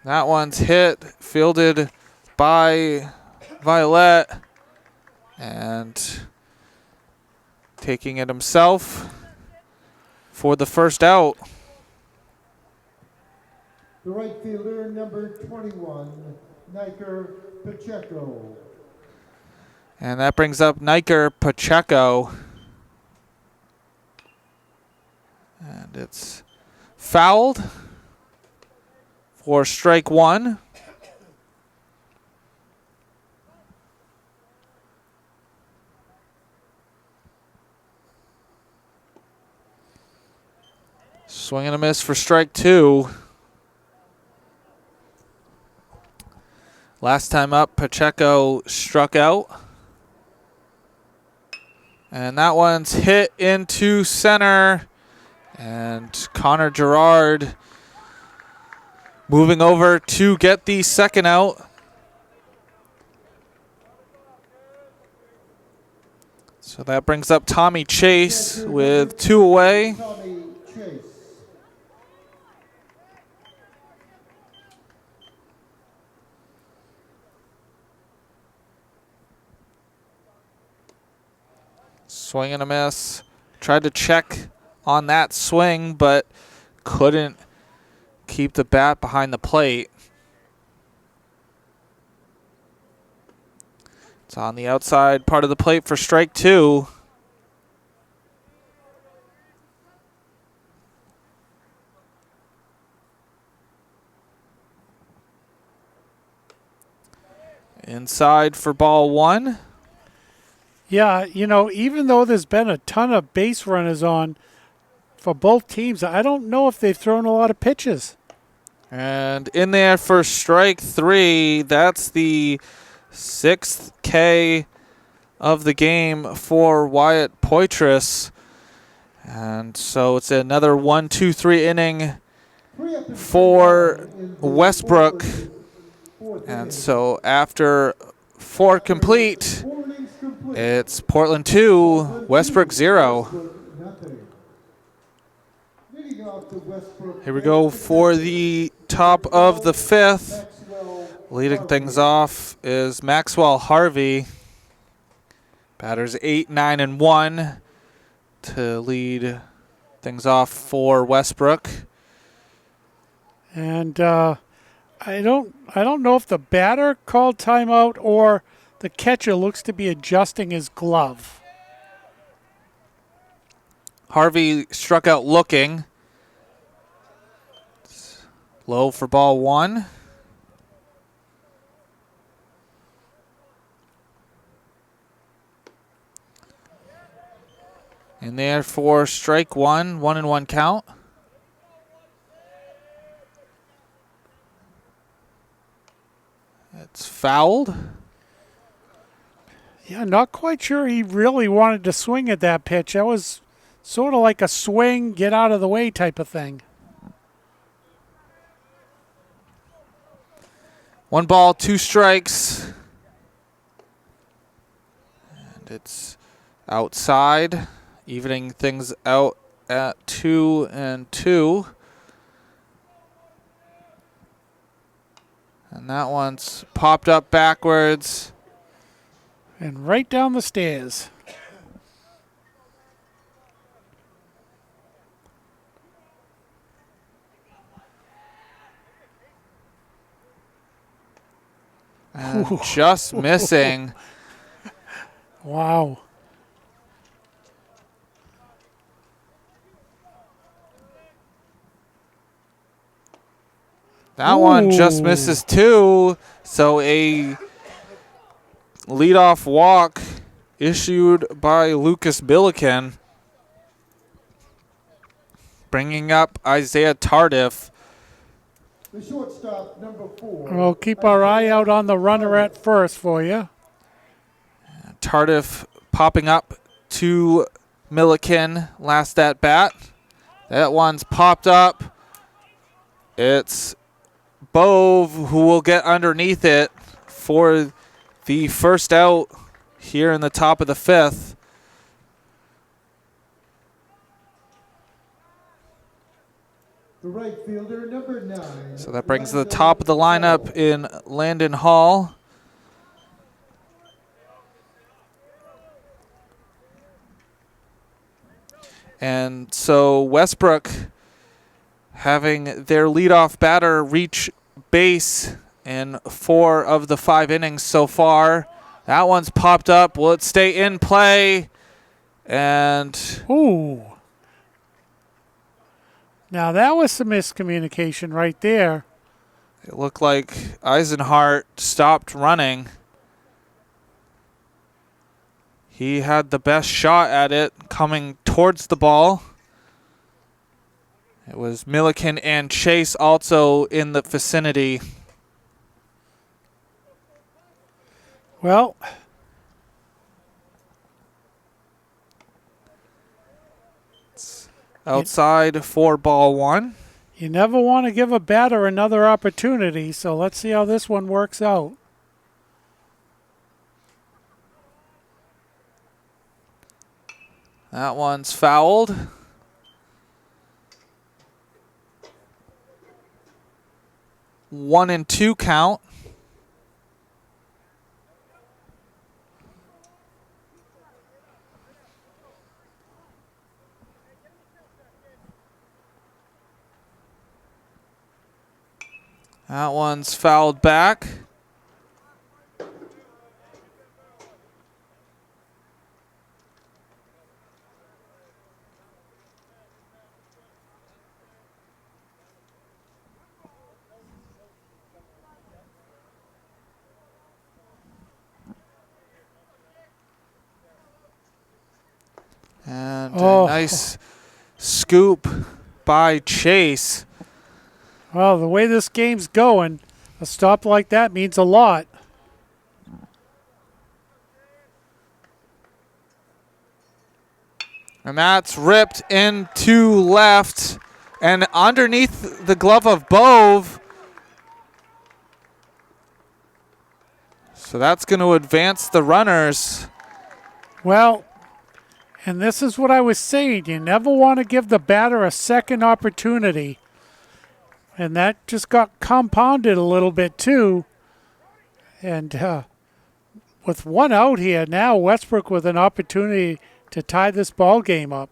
A: That one's hit, fielded by Violet, and taking it himself for the first out.
C: The right fielder, number 21, Niker Pacheco.
A: And that brings up Niker Pacheco. And it's fouled for strike 1. Swing and a miss for strike 2. Last time up, Pacheco struck out. And that one's hit into center. And Connor Gerard moving over to get the second out. So that brings up Tommy Chase with 2 away.
C: Tommy Chase.
A: Swing and a miss. Tried to check on that swing, but couldn't keep the bat behind the plate. It's on the outside part of the plate for strike 2. Inside for ball 1.
B: Yeah, you know, even though there's been a ton of base runners on for both teams, I don't know if they've thrown a lot of pitches.
A: And in there for strike 3, that's the 6th K of the game for Wyatt Poitras. And so it's another 1-2-3 inning for Westbrook. And so after 4 complete, it's Portland 2, Westbrook 0. Here we go for the top of the 5th. Leading things off is Maxwell Harvey. Batters 8, 9, and 1 to lead things off for Westbrook.
B: And I don't know if the batter called timeout or the catcher looks to be adjusting his glove.
A: Harvey struck out looking. It's low for ball 1. In there for strike 1, 1-1 count. It's fouled.
B: Yeah, not quite sure he really wanted to swing at that pitch. That was sort of like a swing, get out of the way type of thing.
A: 1 ball, 2 strikes. And it's outside, evening things out at 2-2. And that one's popped up backwards.
B: And right down the stairs.
A: And just missing.
B: Wow.
A: That one just misses too. So a leadoff walk issued by Lucas Billiken, bringing up Isaiah Tardif.
C: The shortstop, number 4.
B: We'll keep our eye out on the runner at first for you.
A: Tardif popping up to Milliken last at bat. That one's popped up. It's Bove who will get underneath it for the first out here in the top of the 5th.
C: The right fielder, number 9.
A: So that brings the top of the lineup in Landon Hall. And so Westbrook having their leadoff batter reach base in 4 of the 5 innings so far. That one's popped up. Will it stay in play? And
B: Ooh. Now that was some miscommunication right there.
A: it looked like Eisenhart stopped running. He had the best shot at it coming towards the ball. It was Milliken and Chase also in the vicinity.
B: Well,
A: Outside for ball 1.
B: you never want to give a batter another opportunity, so let's see how this one works out.
A: That one's fouled. One and 2 count. That one's fouled back. And a nice scoop by Chase.
B: Well, the way this game's going, a stop like that means a lot.
A: And that's ripped into left and underneath the glove of Bove. So that's going to advance the runners.
B: Well, and this is what I was saying. You never want to give the batter a second opportunity. And that just got compounded a little bit too. And with one out here, now Westbrook with an opportunity to tie this ball game up.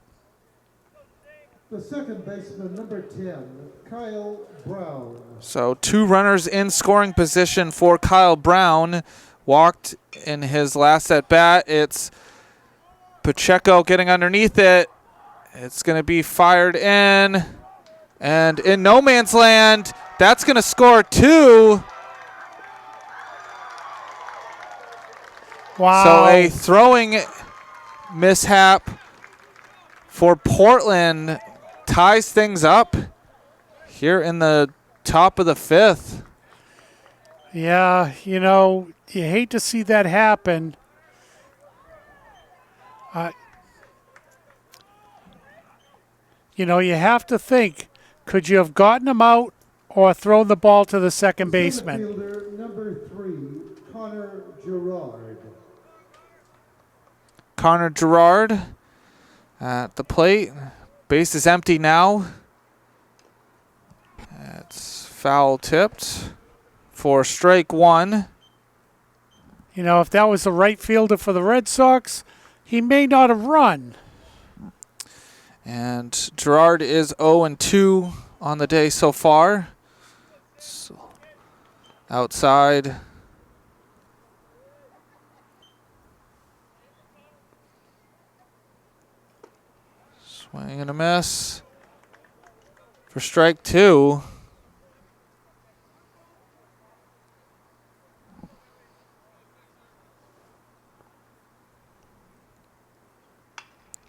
C: The second baseman, number 10, Kyle Brown.
A: So 2 runners in scoring position for Kyle Brown. Walked in his last at bat. It's Pacheco getting underneath it. It's going to be fired in. And in no man's land, that's going to score 2.
B: Wow.
A: So a throwing mishap for Portland ties things up here in the top of the 5th.
B: Yeah, you know, you hate to see that happen. You know, you have to think, could you have gotten him out or thrown the ball to the second baseman?
C: Fielder, number 3, Connor Gerard.
A: Connor Gerard at the plate. Base is empty now. It's foul tipped for strike 1.
B: You know, if that was the right fielder for the Red Sox, he may not have run.
A: And Gerard is 0-2 on the day so far. So outside. Swing and a miss for strike 2.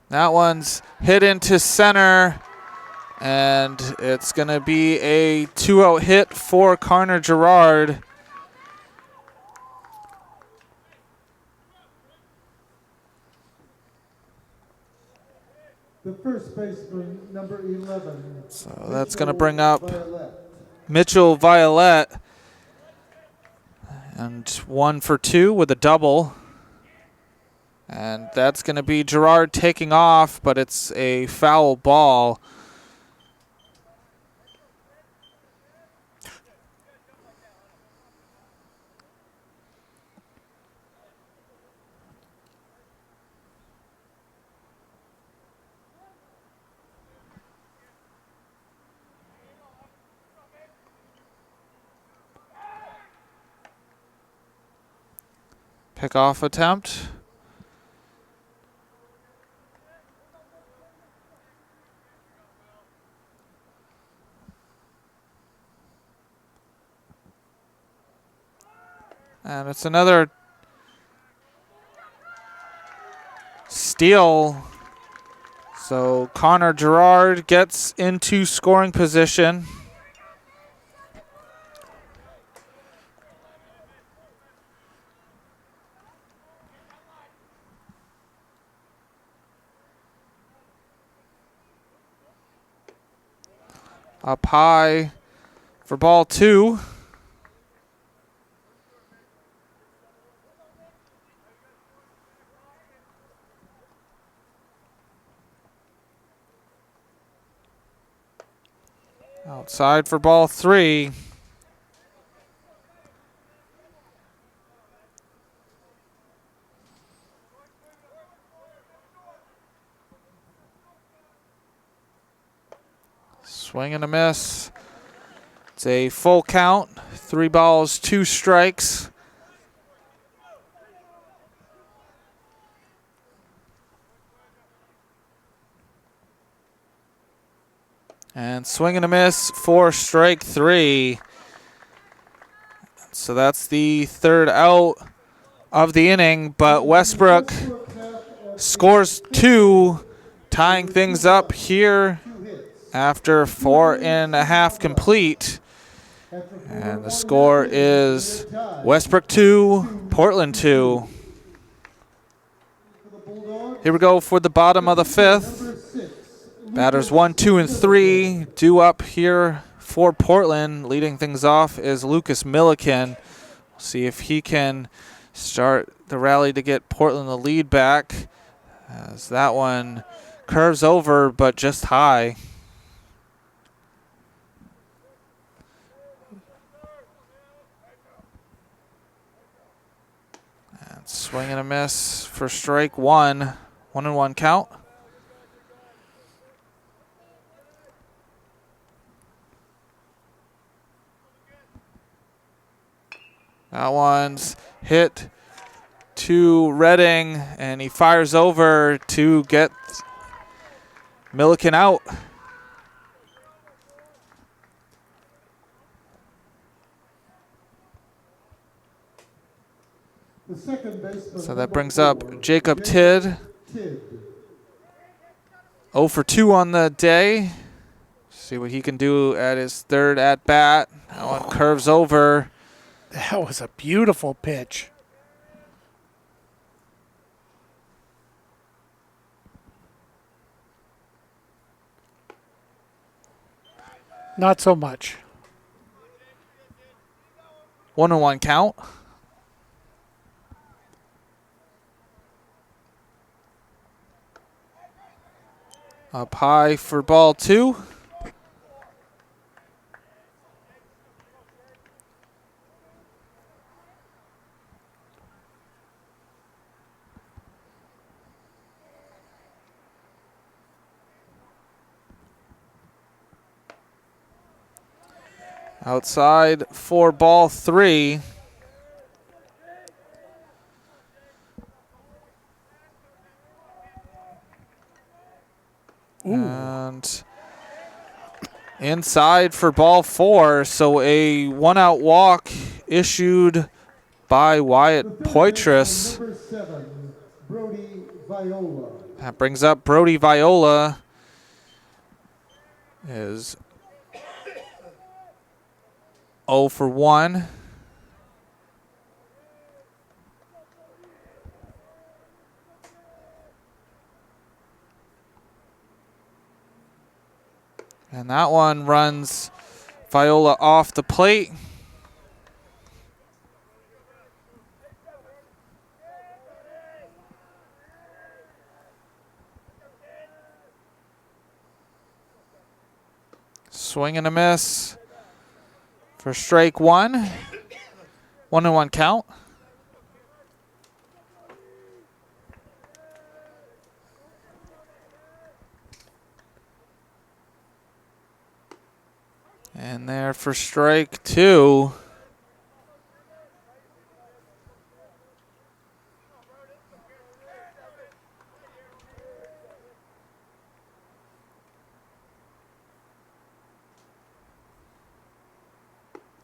A: That one's hit into center, and it's going to be a 2-out hit for Connor Gerard.
C: The first baseman, number 11.
A: So that's going to bring up
C: Violet.
A: Mitchell Violet. And 1 for 2 with a double. And that's going to be Gerard taking off, but it's a foul ball. Pickoff attempt. And it's another steal. So Connor Gerard gets into scoring position. Up high for ball 2. Outside for ball 3. Swing and a miss. It's a full count. 3 balls, 2 strikes. And swing and a miss for strike 3. So that's the 3rd out of the inning, but Westbrook scores 2, tying things up here after 4.5 complete. And the score is Westbrook 2, Portland 2.
C: For the Bulldogs,
A: Here we go for the bottom of the fifth. Batters 1, 2, and 3 due up here for Portland. Leading things off is Lucas Milliken. See if he can start the rally to get Portland the lead back, as that one curves over but just high. And swing and a miss for strike one. 1-1 count. That one's hit to Redding, and he fires over to get Milliken out.
C: The second baseman,
A: So that brings up Jacob Tidd. 0 for 2 on the day. See what he can do at his third at bat. That one curves over.
B: That was a beautiful pitch. Not so much.
A: 1-1 count. Up high for ball 2. Outside for ball 3.
B: Ooh.
A: And inside for ball 4. So a 1-out walk issued by Wyatt Poitras.
C: Number 7, Brody Viola.
A: That brings up Brody Viola. Is 0 for 1. And that one runs Viola off the plate. Swing and a miss for strike 1. 1-1 count. And there for strike 2.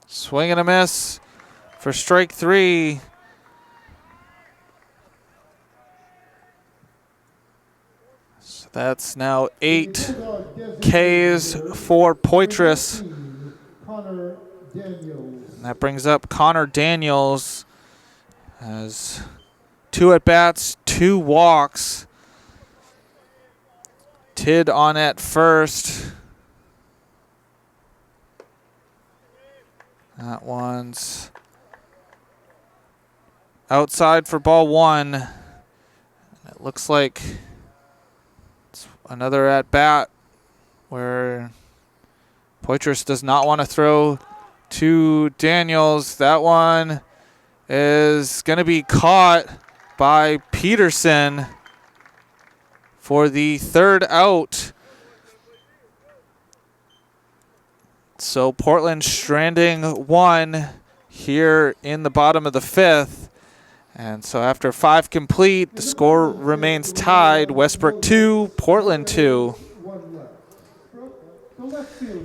A: Swing and a miss for strike 3. So that's now 8 Ks for Poitras.
C: Connor Daniels.
A: And that brings up Connor Daniels. Has 2 at-bats, 2 walks. Tidd on at first. That one's outside for ball 1. It looks like it's another at-bat where Poitras does not want to throw to Daniels. That one is going to be caught by Peterson for the 3rd out. So Portland stranding 1 here in the bottom of the 5th. And so after 5 complete, the score remains tied. Westbrook 2, Portland 2.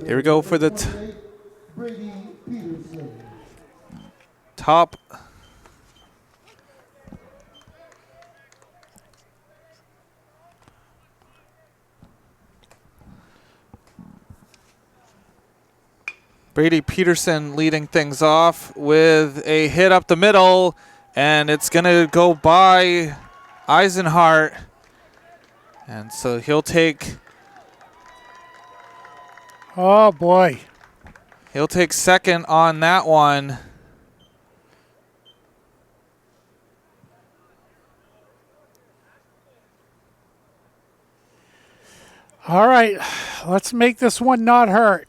A: Here we go for the top. Brady Peterson leading things off with a hit up the middle, and it's going to go by Eisenhart. And so he'll take
B: Oh, boy.
A: second on that one.
B: All right, let's make this one not hurt.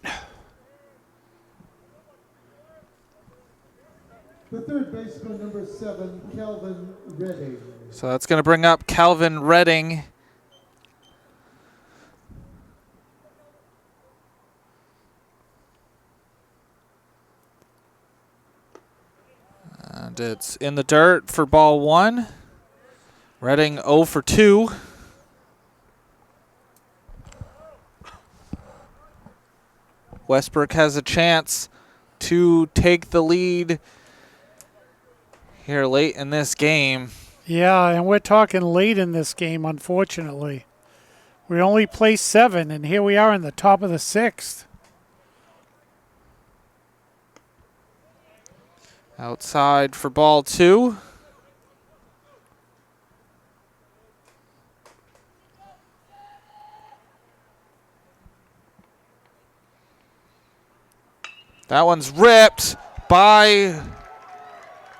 C: The third baseman, number 7, Calvin Redding.
A: So that's going to bring up Calvin Redding. And it's in the dirt for ball 1. Redding 0 for 2. Westbrook has a chance to take the lead here late in this game.
B: Yeah, and we're talking late in this game, unfortunately. We only placed 7, and here we are in the top of the 6th.
A: Outside for ball 2. That one's ripped by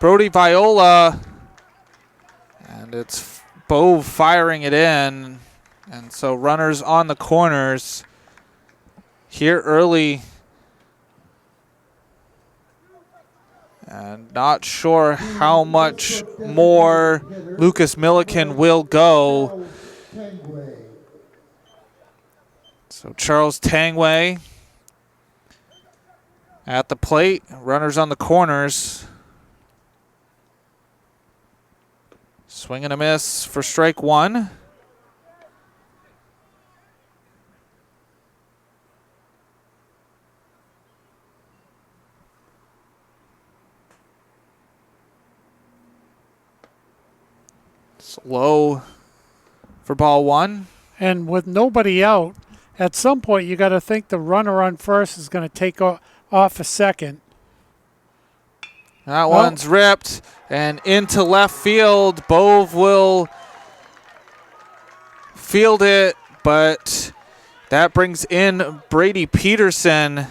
A: Brody Viola. And it's Bove firing it in. And so runners on the corners here early. And not sure how much more Lucas Milliken will go. So Charles Tangway at the plate, runners on the corners. Swing and a miss for strike 1. It's low for ball 1.
B: And with nobody out, at some point you got to think the runner on first is going to take off a second.
A: That one's ripped and into left field. Bove will field it, but that brings in Brady Peterson.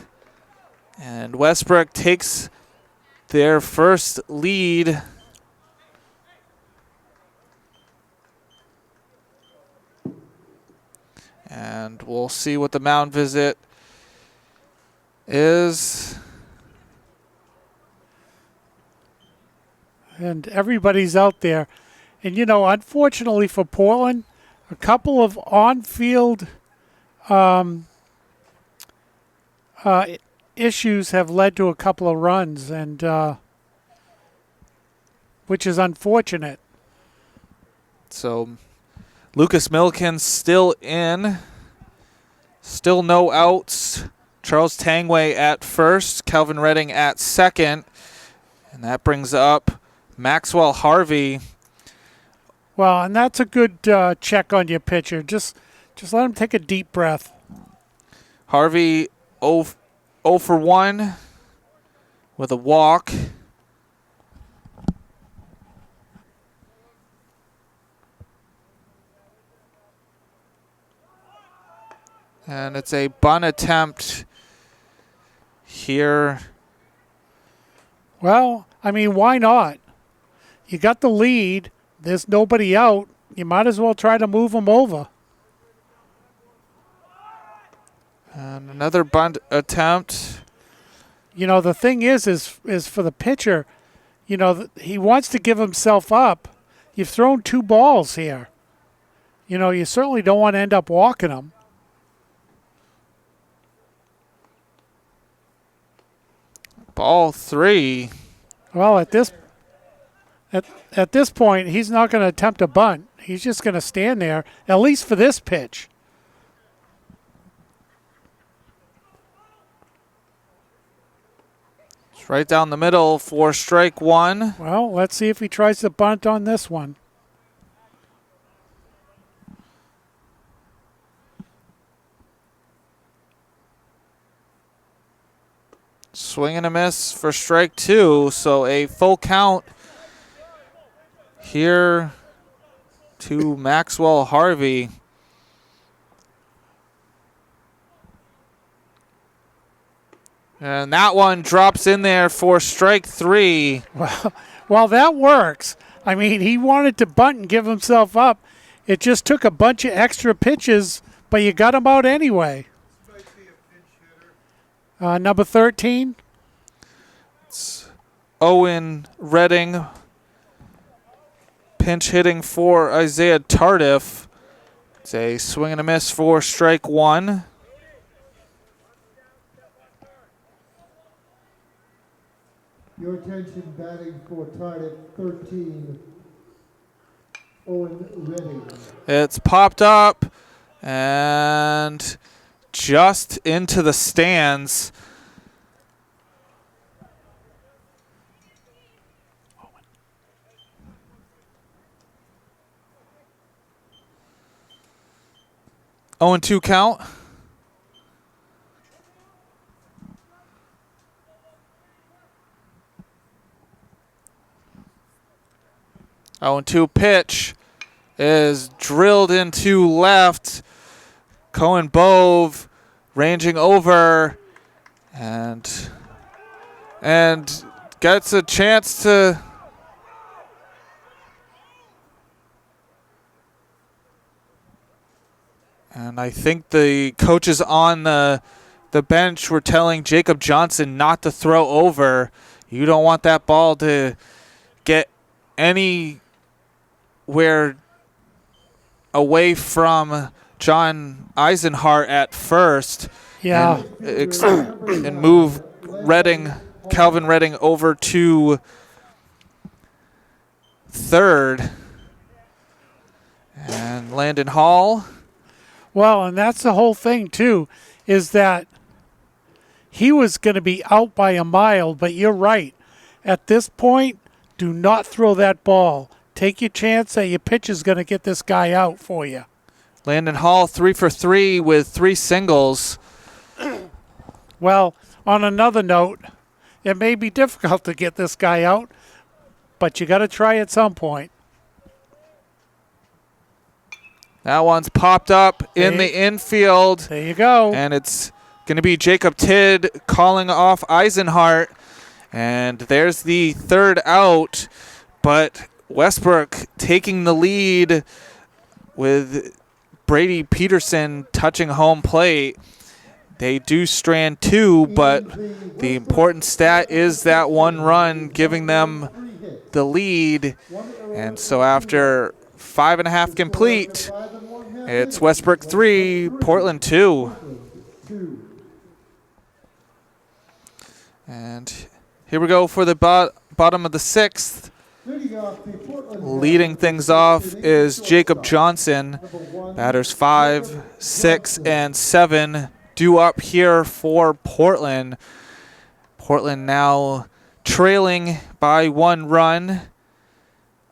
A: And Westbrook takes their first lead. And we'll see what the mound visit is.
B: And everybody's out there. And, you know, unfortunately for Portland, a couple of on-field issues have led to a couple of runs, and which is unfortunate.
A: So Lucas Milliken's still in. Still no outs. Charles Tangway at first. Calvin Redding at second. And that brings up Maxwell Harvey.
B: Well, and that's a good check on your pitcher. Just let him take a deep breath.
A: Harvey 0 for 1 with a walk. And it's a bunt attempt here.
B: Well, I mean, why not? You got the lead. There's nobody out. You might as well try to move them over.
A: And another bunt attempt.
B: You know, the thing is for the pitcher, you know, he wants to give himself up. You've thrown 2 balls here. You know, you certainly don't want to end up walking them.
A: Ball 3.
B: Well, at this point, he's not going to attempt a bunt. He's just going to stand there, at least for this pitch.
A: It's right down the middle for strike 1.
B: Well, let's see if he tries to bunt on this one.
A: Swing and a miss for strike 2. So a full count here to Maxwell Harvey. And that one drops in there for strike 3.
B: Well, that works. I mean, he wanted to bunt and give himself up. It just took a bunch of extra pitches, but you got him out anyway. Number 13.
A: It's Owen Redding. Pinch hitting for Isaiah Tardif. It's a swing and a miss for strike 1.
C: Your attention, batting for Tardif, 13, Owen Redding.
A: It's popped up and just into the stands. Oh, and 2 count. Oh, and 2 pitch is drilled into left. Cohen Bove ranging over and gets a chance to and I think the coaches on the bench were telling Jacob Johnson not to throw over. You don't want that ball to get anywhere away from John Eisenhart at first.
B: Yeah.
A: And move Calvin Redding over to third. And Landon Hall.
B: Well, and that's the whole thing, too, is that he was going to be out by a mile, but you're right. At this point, do not throw that ball. Take your chance that your pitch is going to get this guy out for you.
A: Landon Hall 3 for 3 with 3 singles.
B: Well, on another note, it may be difficult to get this guy out, but you got to try at some point.
A: That one's popped up in the infield.
B: There you go.
A: And it's going to be Jacob Tidd calling off Eisenhart. And there's the third out. But Westbrook taking the lead with Brady Peterson touching home plate. They do strand 2, but the important stat is that 1 run giving them the lead. And so after 5.5 complete, it's Westbrook 3, Portland 2. And here we go for the bottom of the 6th. Leading things off is Jacob Johnson. Batters 5, 6, and 7 due up here for Portland. Portland now trailing by 1 run.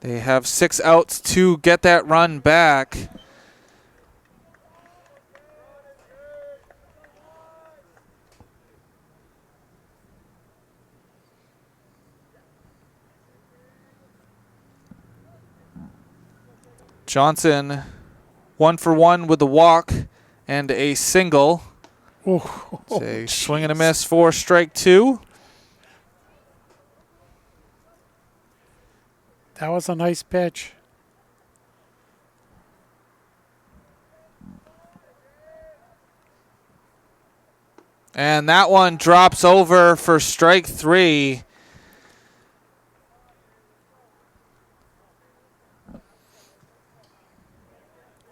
A: They have 6 outs to get that run back. Johnson 1 for 1 with a walk and a single. It's a swing and a miss for strike 2.
B: That was a nice pitch.
A: And that one drops over for strike 3.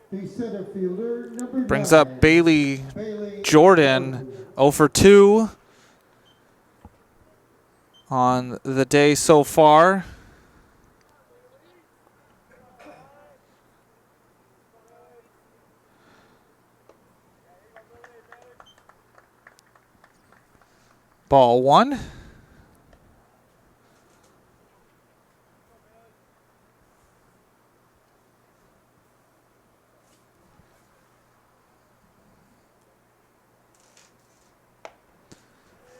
C: The center fielder, number
A: Brings
C: 9,
A: up Bailey Jordan 0 for 2 on the day so far. Ball 1.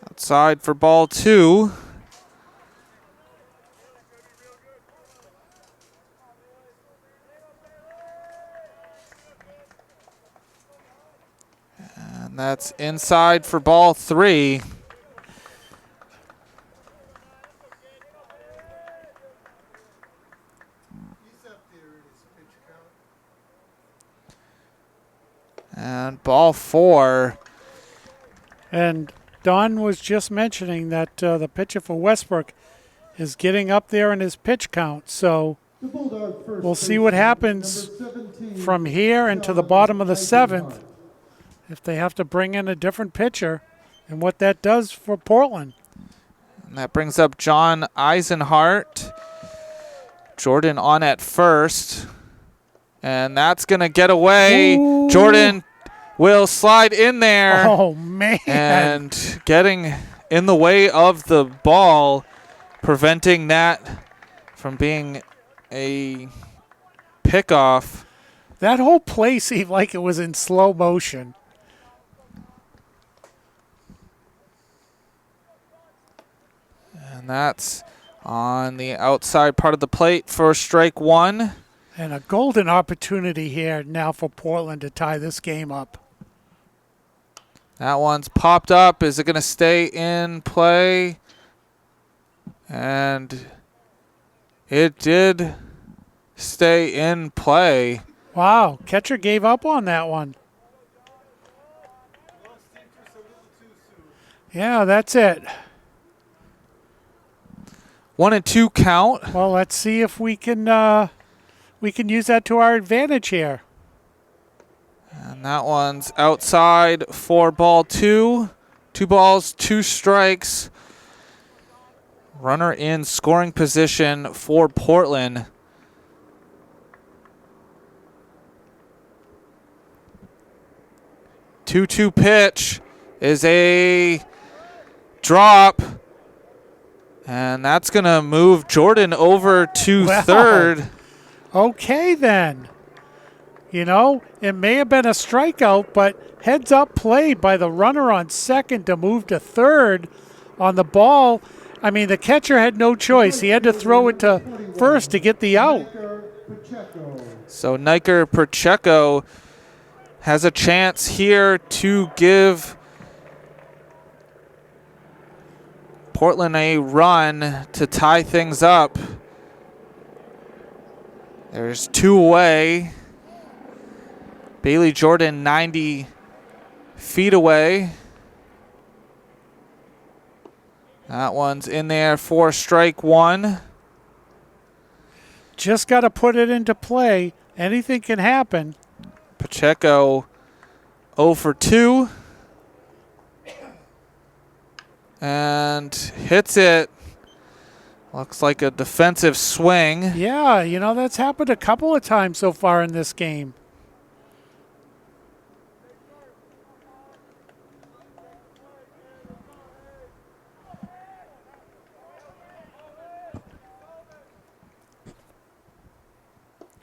A: Outside for ball 2. And that's inside for ball 3. And ball 4.
B: And Don was just mentioning that the pitcher for Westbrook is getting up there in his pitch count. So we'll see what happens from here into the bottom of the 7th if they have to bring in a different pitcher and what that does for Portland.
A: And that brings up John Eisenhart. Jordan on at first. And that's going to get away.
B: Ooh.
A: Jordan will slide in there.
B: Oh, man.
A: And getting in the way of the ball, preventing that from being a pickoff.
B: That whole play seemed like it was in slow motion.
A: And that's on the outside part of the plate for strike 1.
B: And a golden opportunity here now for Portland to tie this game up.
A: That one's popped up. Is it going to stay in play? And it did stay in play.
B: Wow, catcher gave up on that one. Yeah, that's it.
A: 1-2 count.
B: Well, let's see if we can use that to our advantage here.
A: And that one's outside for ball 2. 2 balls, 2 strikes. Runner in scoring position for Portland. Two-two pitch is a drop. And that's going to move Jordan over to third.
B: Okay, then. You know, it may have been a strikeout, but heads-up play by the runner on second to move to third on the ball. I mean, the catcher had no choice. He had to throw it to first to get the out.
A: So Niker Pacheco has a chance here to give Portland a run to tie things up. There's 2 away. Bailey Jordan 90 feet away. That one's in there for strike 1.
B: Just got to put it into play. Anything can happen.
A: Pacheco 0 for 2. And hits it. Looks like a defensive swing.
B: Yeah, you know, that's happened a couple of times so far in this game.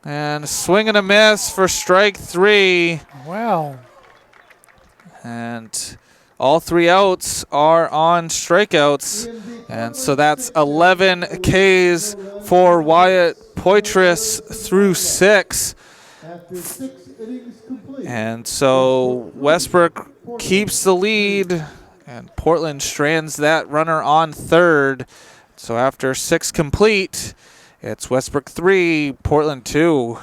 A: And swing and a miss for strike 3.
B: Well.
A: And all 3 outs are on strikeouts. And so that's 11 Ks for Wyatt Poitras through 6. And so Westbrook keeps the lead. And Portland strands that runner on third. So after 6 complete, it's Westbrook 3, Portland 2.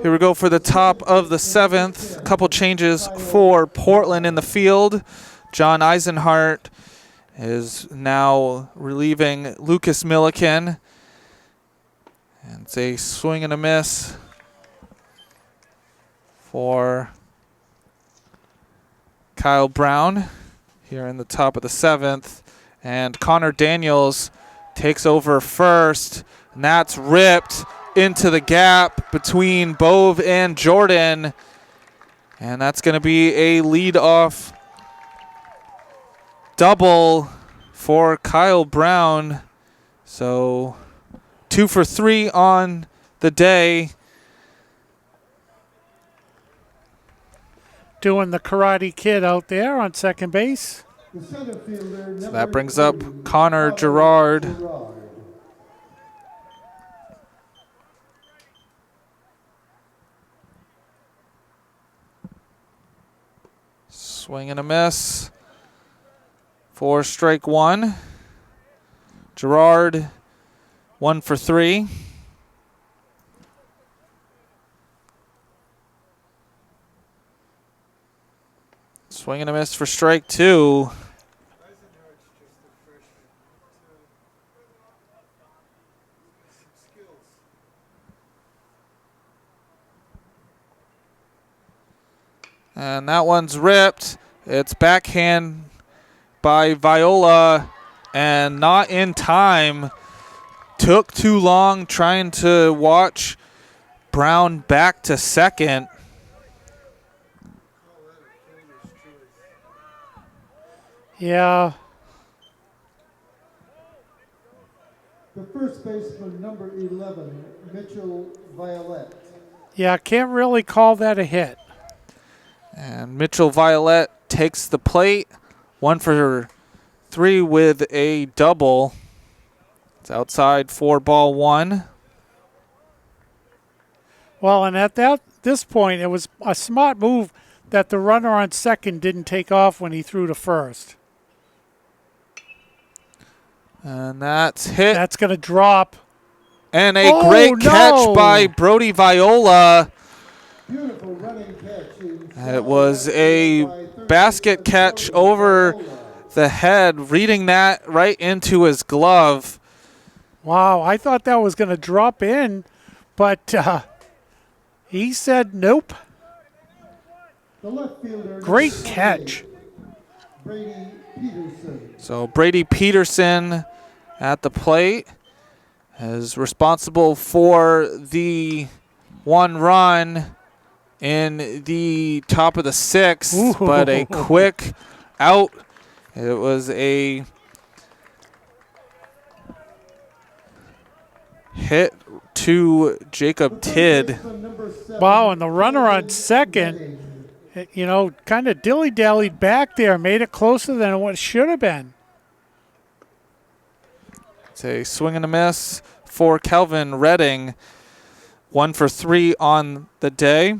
A: Here we go for the top of the 7th. A couple changes for Portland in the field. John Eisenhart is now relieving Lucas Milliken. And it's a swing and a miss for Kyle Brown here in the top of the 7th. And Connor Daniels takes over first, and that's ripped into the gap between Bove and Jordan. And that's going to be a leadoff double for Kyle Brown. So 2 for 3 on the day.
B: Doing the Karate Kid out there on second base.
A: So that brings up Connor Gerard. Swing and a miss for strike 1. Gerard 1 for 3. Swing and a miss for strike 2. And that one's ripped. It's backhand by Viola and not in time. Took too long trying to watch Brown back to second.
B: Yeah.
C: The first baseman, number 11, Mitchell Violet.
B: Yeah, can't really call that a hit.
A: And Mitchell Violet takes the plate. 1 for 3 with a double. It's outside for ball 1.
B: Well, and at this point, it was a smart move that the runner on second didn't take off when he threw to first.
A: And that's hit.
B: That's going to drop.
A: And a great catch by Brody Viola.
C: Beautiful running catch.
A: It was a basket catch over the head, reading that right into his glove.
B: Wow, I thought that was going to drop in, but he said nope.
C: The left fielder,
B: Great catch.
C: Brady Peterson.
A: So Brady Peterson at the plate is responsible for the 1 run in the top of the 6th, but a quick out. It was a hit to Jacob Tidd.
B: Wow, and the runner on second, kind of dilly-dallied back there, made it closer than what it should have been.
A: It's a swing and a miss for Calvin Redding. 1 for 3 on the day.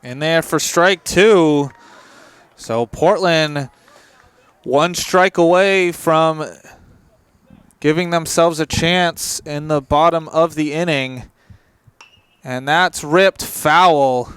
A: In there for strike 2. So Portland 1 strike away from giving themselves a chance in the bottom of the inning. And that's ripped foul.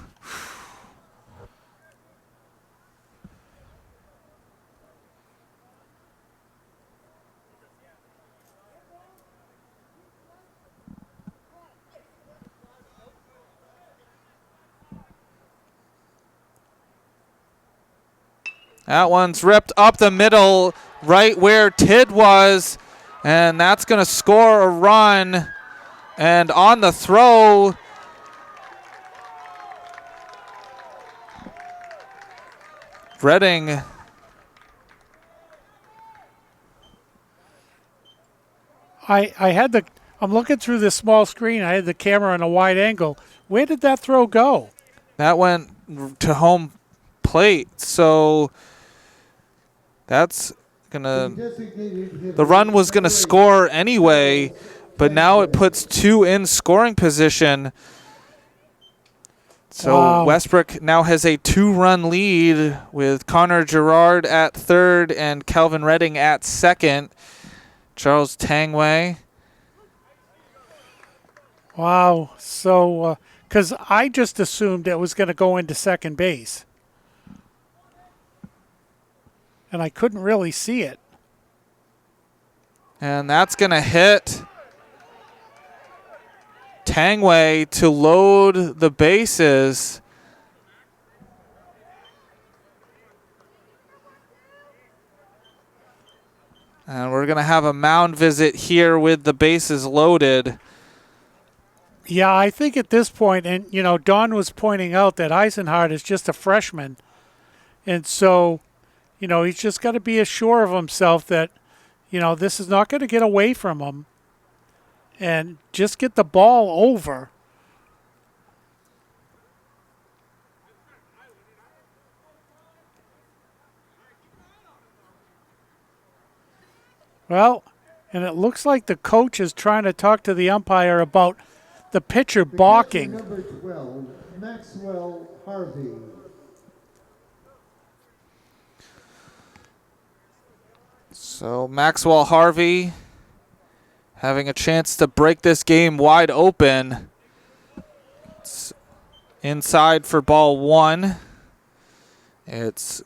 A: That one's ripped up the middle, right where Tidd was, and that's going to score a run. And on the throw, Redding.
B: I'm looking through this small screen. I had the camera on a wide angle. Where did that throw go?
A: That went to home plate, so that's gonna. The run was gonna score anyway, but now it puts 2 in scoring position. So
B: Wow.
A: Westbrook now has a 2-run lead with Connor Gerard at third and Calvin Redding at second. Charles Tangway.
B: Wow. So, because I just assumed it was going to go into second base. And I couldn't really see it.
A: And that's going to hit Tangway to load the bases. And we're going to have a mound visit here with the bases loaded.
B: Yeah, I think at this point, and, Don was pointing out that Eisenhardt is just a freshman. And so, he's just got to be assured of himself that, this is not going to get away from him. And just get the ball over. Well, and it looks like the coach is trying to talk to the umpire about the pitcher balking.
C: Number 12, Maxwell Harvey.
A: So Maxwell Harvey having a chance to break this game wide open. It's inside for ball one. It's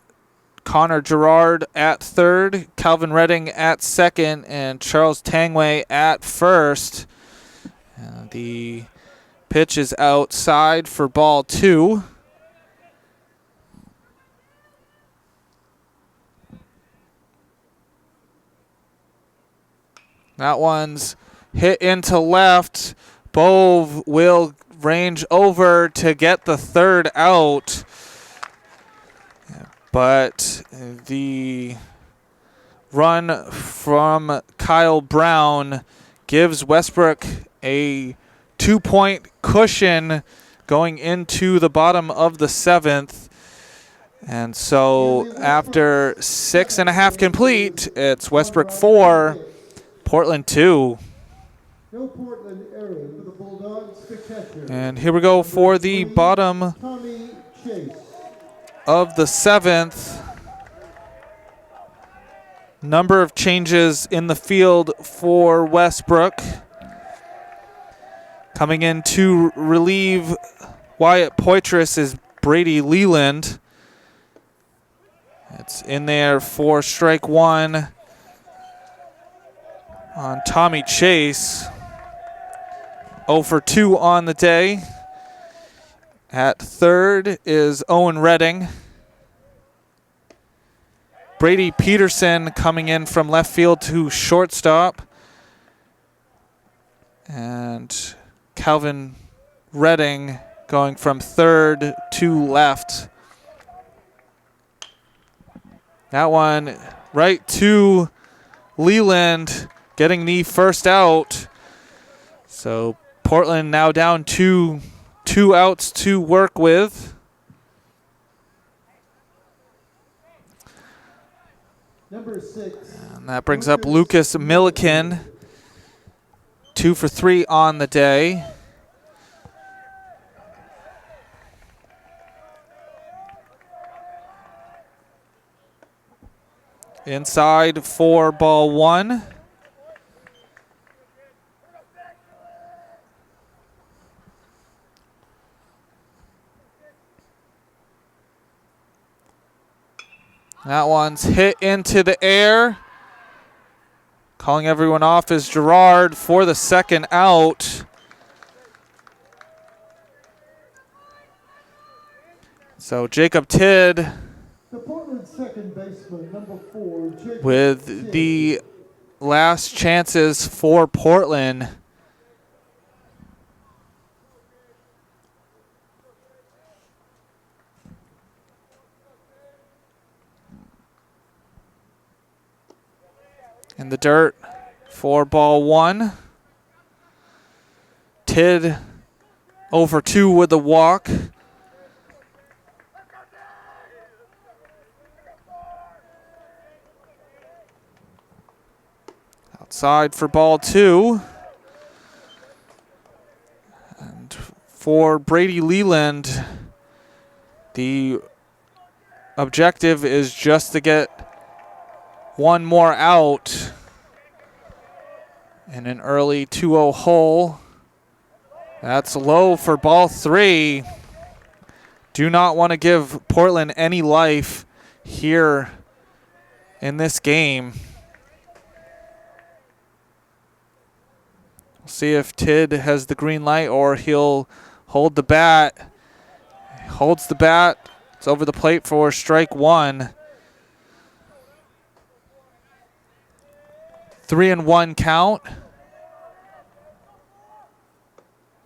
A: Connor Gerard at third, Calvin Redding at second, and Charles Tangway at first. The pitch is outside for ball two. That one's hit into left. Bove will range over to get the third out. But the run from Kyle Brown gives Westbrook a 2-point cushion going into the bottom of the seventh. And so after 6.5 complete, it's Westbrook 4, Portland 2.
C: No Portland error for the Bulldogs to catcher.
A: And here we go for the bottom
C: Tommy Chase.
A: of the seventh. Number of changes in the field for Westbrook. Coming in to relieve Wyatt Poitras is Brady Leland. It's in there for strike one on Tommy Chase. 0 for 2 on the day. At third is Owen Redding. Brady Peterson coming in from left field to shortstop. And Calvin Redding going from third to left. That one right to Leland, getting the first out. So Portland now down to 2 outs to work with.
C: Number 6.
A: And that brings up Lucas Milliken. 2 for 3 on the day. Inside for ball one. That one's hit into the air. Calling everyone off is Gerard for the second out. So Jacob Tidd
C: The Portland second baseman, number 4, Jacob
A: with
C: Tidd.
A: the last chances for Portland. In the dirt for ball one. Tidd 0 for 2 with the walk. Outside for ball two. And for Brady Leland, the objective is just to get one more out in an early 2-0 hole. That's low for ball three. Do not want to give Portland any life here in this game. See if Tidd has the green light or he'll hold the bat. Holds the bat. It's over the plate for strike one. 3-1 count.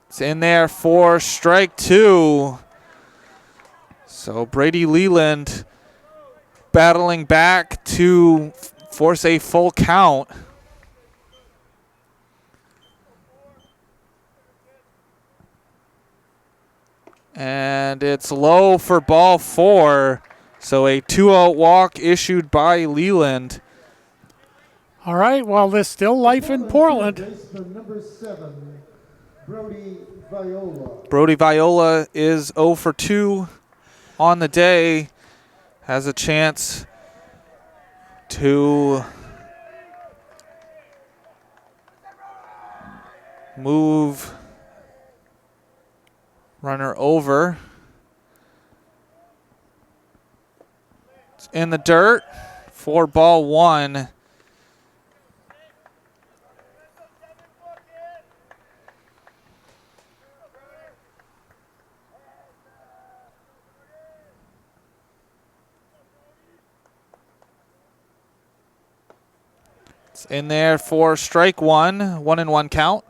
A: It's in there for strike two. So Brady Leland battling back to force a full count. And it's low for ball four. So a 2-0 walk issued by Leland.
B: All right, well, there's still life in Portland.
C: Baseman, number 7, Brody Viola.
A: Brody Viola is 0 for 2 on the day. Has a chance to Runner over. It's in the dirt. 4-1. It's in there for strike one. 1-1 count.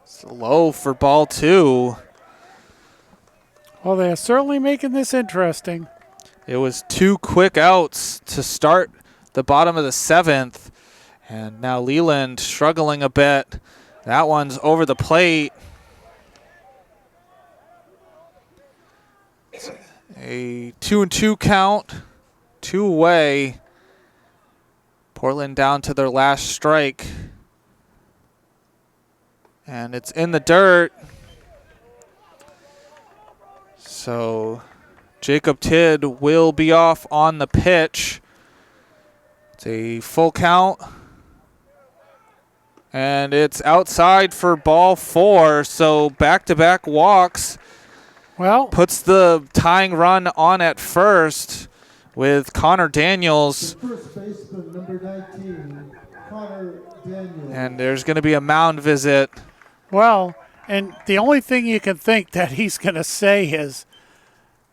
A: It's low for ball two.
B: Well, they're certainly making this interesting.
A: It was 2 quick outs to start the bottom of the 7th. And now Leland struggling a bit. That one's over the plate. It's a 2-2 count. 2 away. Portland down to their last strike. And it's in the dirt. So Jacob Tidd will be off on the pitch. It's a full count. And it's outside for ball 4. So back-to-back walks.
B: Well,
A: Puts the tying run on at first with Connor Daniels.
C: First baseman, number 19, Connor Daniels.
A: And there's going to be a mound visit.
B: well, and the only thing you can think that he's going to say is,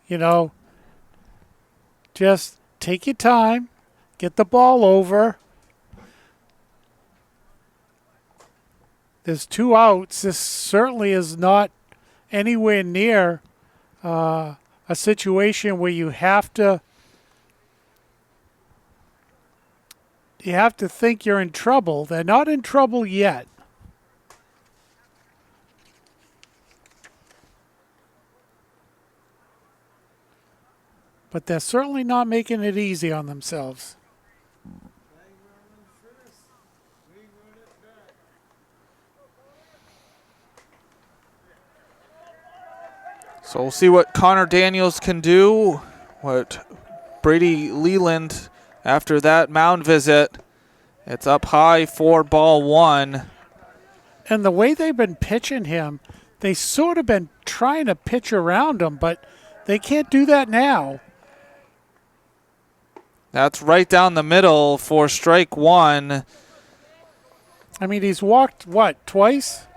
B: you know, just take your time, get the ball over. There's 2 outs. This certainly is not anywhere near a situation where you have to think you're in trouble. They're not in trouble yet. But they're certainly not making it easy on themselves.
A: So we'll see what Connor Daniels can do, what Brady Leland after that mound visit. It's up high for ball 1.
B: And the way they've been pitching him, they sort of been trying to pitch around him, but they can't do that now.
A: That's right down the middle for strike 1.
B: I mean, he's walked, what, twice?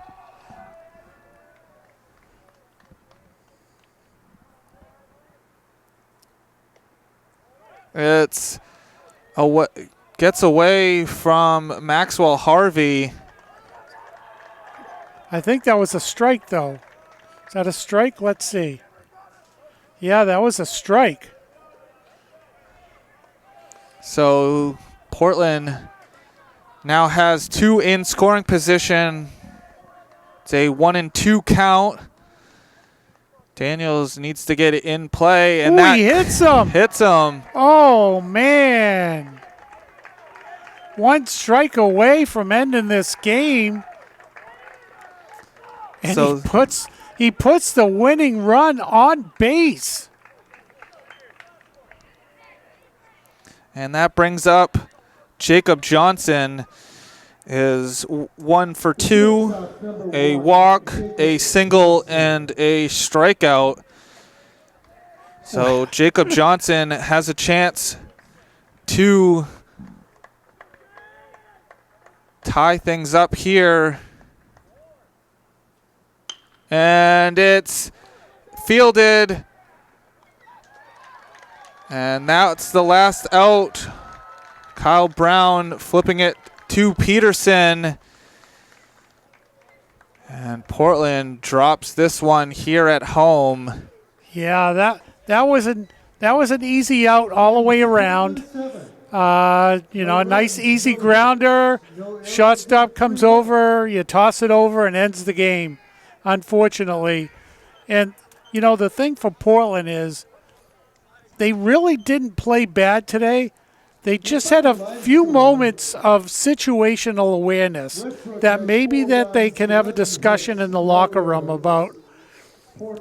A: It's gets away from Maxwell Harvey.
B: I think that was a strike, though. Is that a strike? Let's see. Yeah, that was a strike.
A: So Portland now has 2 in scoring position. It's a 1-2 count. Daniels needs to get it in play, and
B: Ooh,
A: that
B: he hits him.
A: hits him.
B: Oh, man. 1 strike away from ending this game. And
A: So-
B: he puts the winning run on base.
A: And that brings up Jacob Johnson is 1 for 2, a walk, a single, and a strikeout. So Jacob Johnson has a chance to tie things up here. And it's fielded. And that's the last out. Kyle Brown flipping it to Peterson. And Portland drops this one here at home.
B: Yeah, that was an easy out all the way around. A nice easy grounder. Shortstop comes over, you toss it over and ends the game, unfortunately. And, the thing for Portland is they really didn't play bad today. They just had a few moments of situational awareness that maybe that they can have a discussion in the locker room about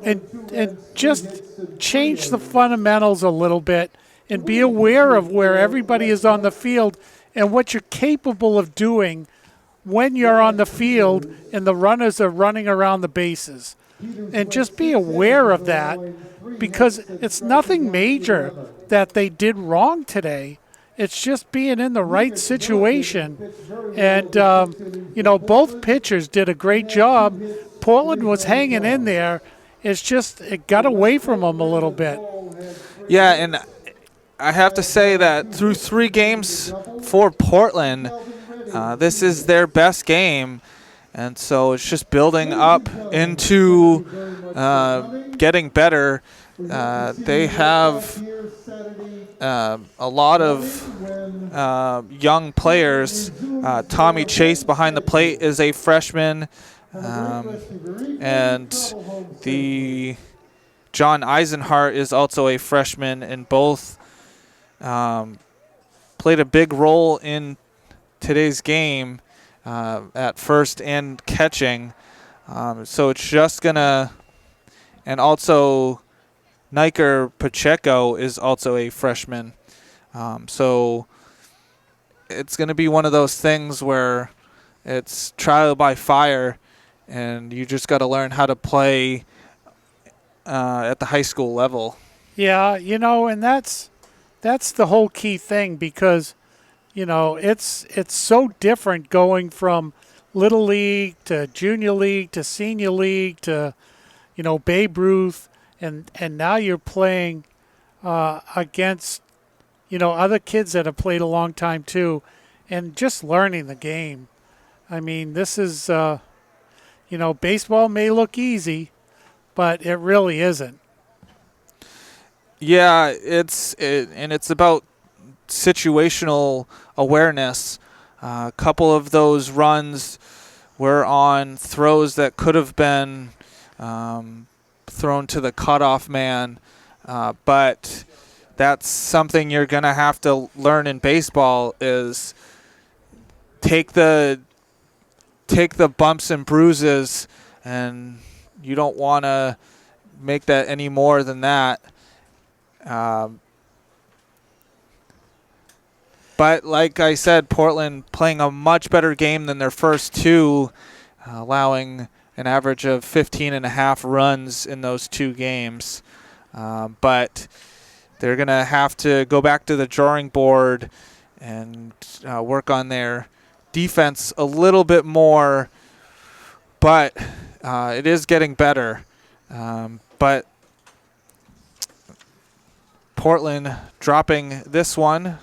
B: and just change the fundamentals a little bit and be aware of where everybody is on the field and what you're capable of doing when you're on the field and the runners are running around the bases. And just be aware of that, because it's nothing major that they did wrong today. It's just being in the right situation. And, both pitchers did a great job. Portland was hanging in there. It's just it got away from them a little bit.
A: Yeah, and I have to say that through 3 games for Portland, this is their best game. And so it's just building up into getting better. They have a lot of young players. Tommy Chase behind the plate is a freshman. And the John Eisenhart is also a freshman, and both played a big role in today's game at first and catching. So it's just going to – and also Niker Pacheco is also a freshman. So it's going to be one of those things where it's trial by fire, and you just got to learn how to play at the high school level.
B: Yeah, and that's the whole key thing, because it's so different going from Little League to Junior League to Senior League to, Babe Ruth, and now you're playing against, other kids that have played a long time too, and just learning the game. I mean, this is, baseball may look easy, but it really isn't.
A: Yeah, it's about situational awareness. A couple of those runs were on throws that could have been thrown to the cutoff man, but that's something you're going to have to learn in baseball, is take the bumps and bruises, and you don't want to make that any more than that. But like I said, Portland playing a much better game than their first 2, allowing an average of 15.5 runs in those 2 games. But they're going to have to go back to the drawing board and work on their defense a little bit more. But it is getting better. But Portland dropping this one,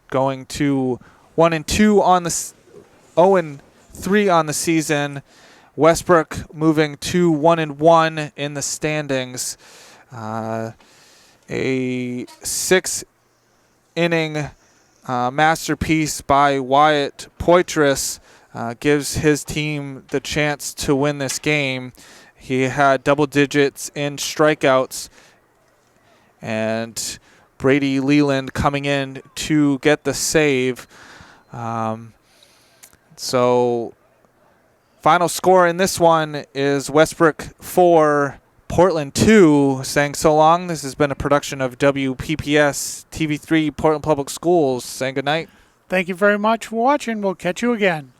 A: going to 1-2 on the 0-3 on the season. Westbrook moving to 1-1 in the standings. A 6-inning masterpiece by Wyatt Poitras gives his team the chance to win this game. He had double digits in strikeouts, and Brady Leland coming in to get the save. So final score in this one is Westbrook 4, Portland 2. Saying so long. This has been a production of WPPS TV3 Portland Public Schools. Saying good night.
B: Thank you very much for watching. We'll catch you again.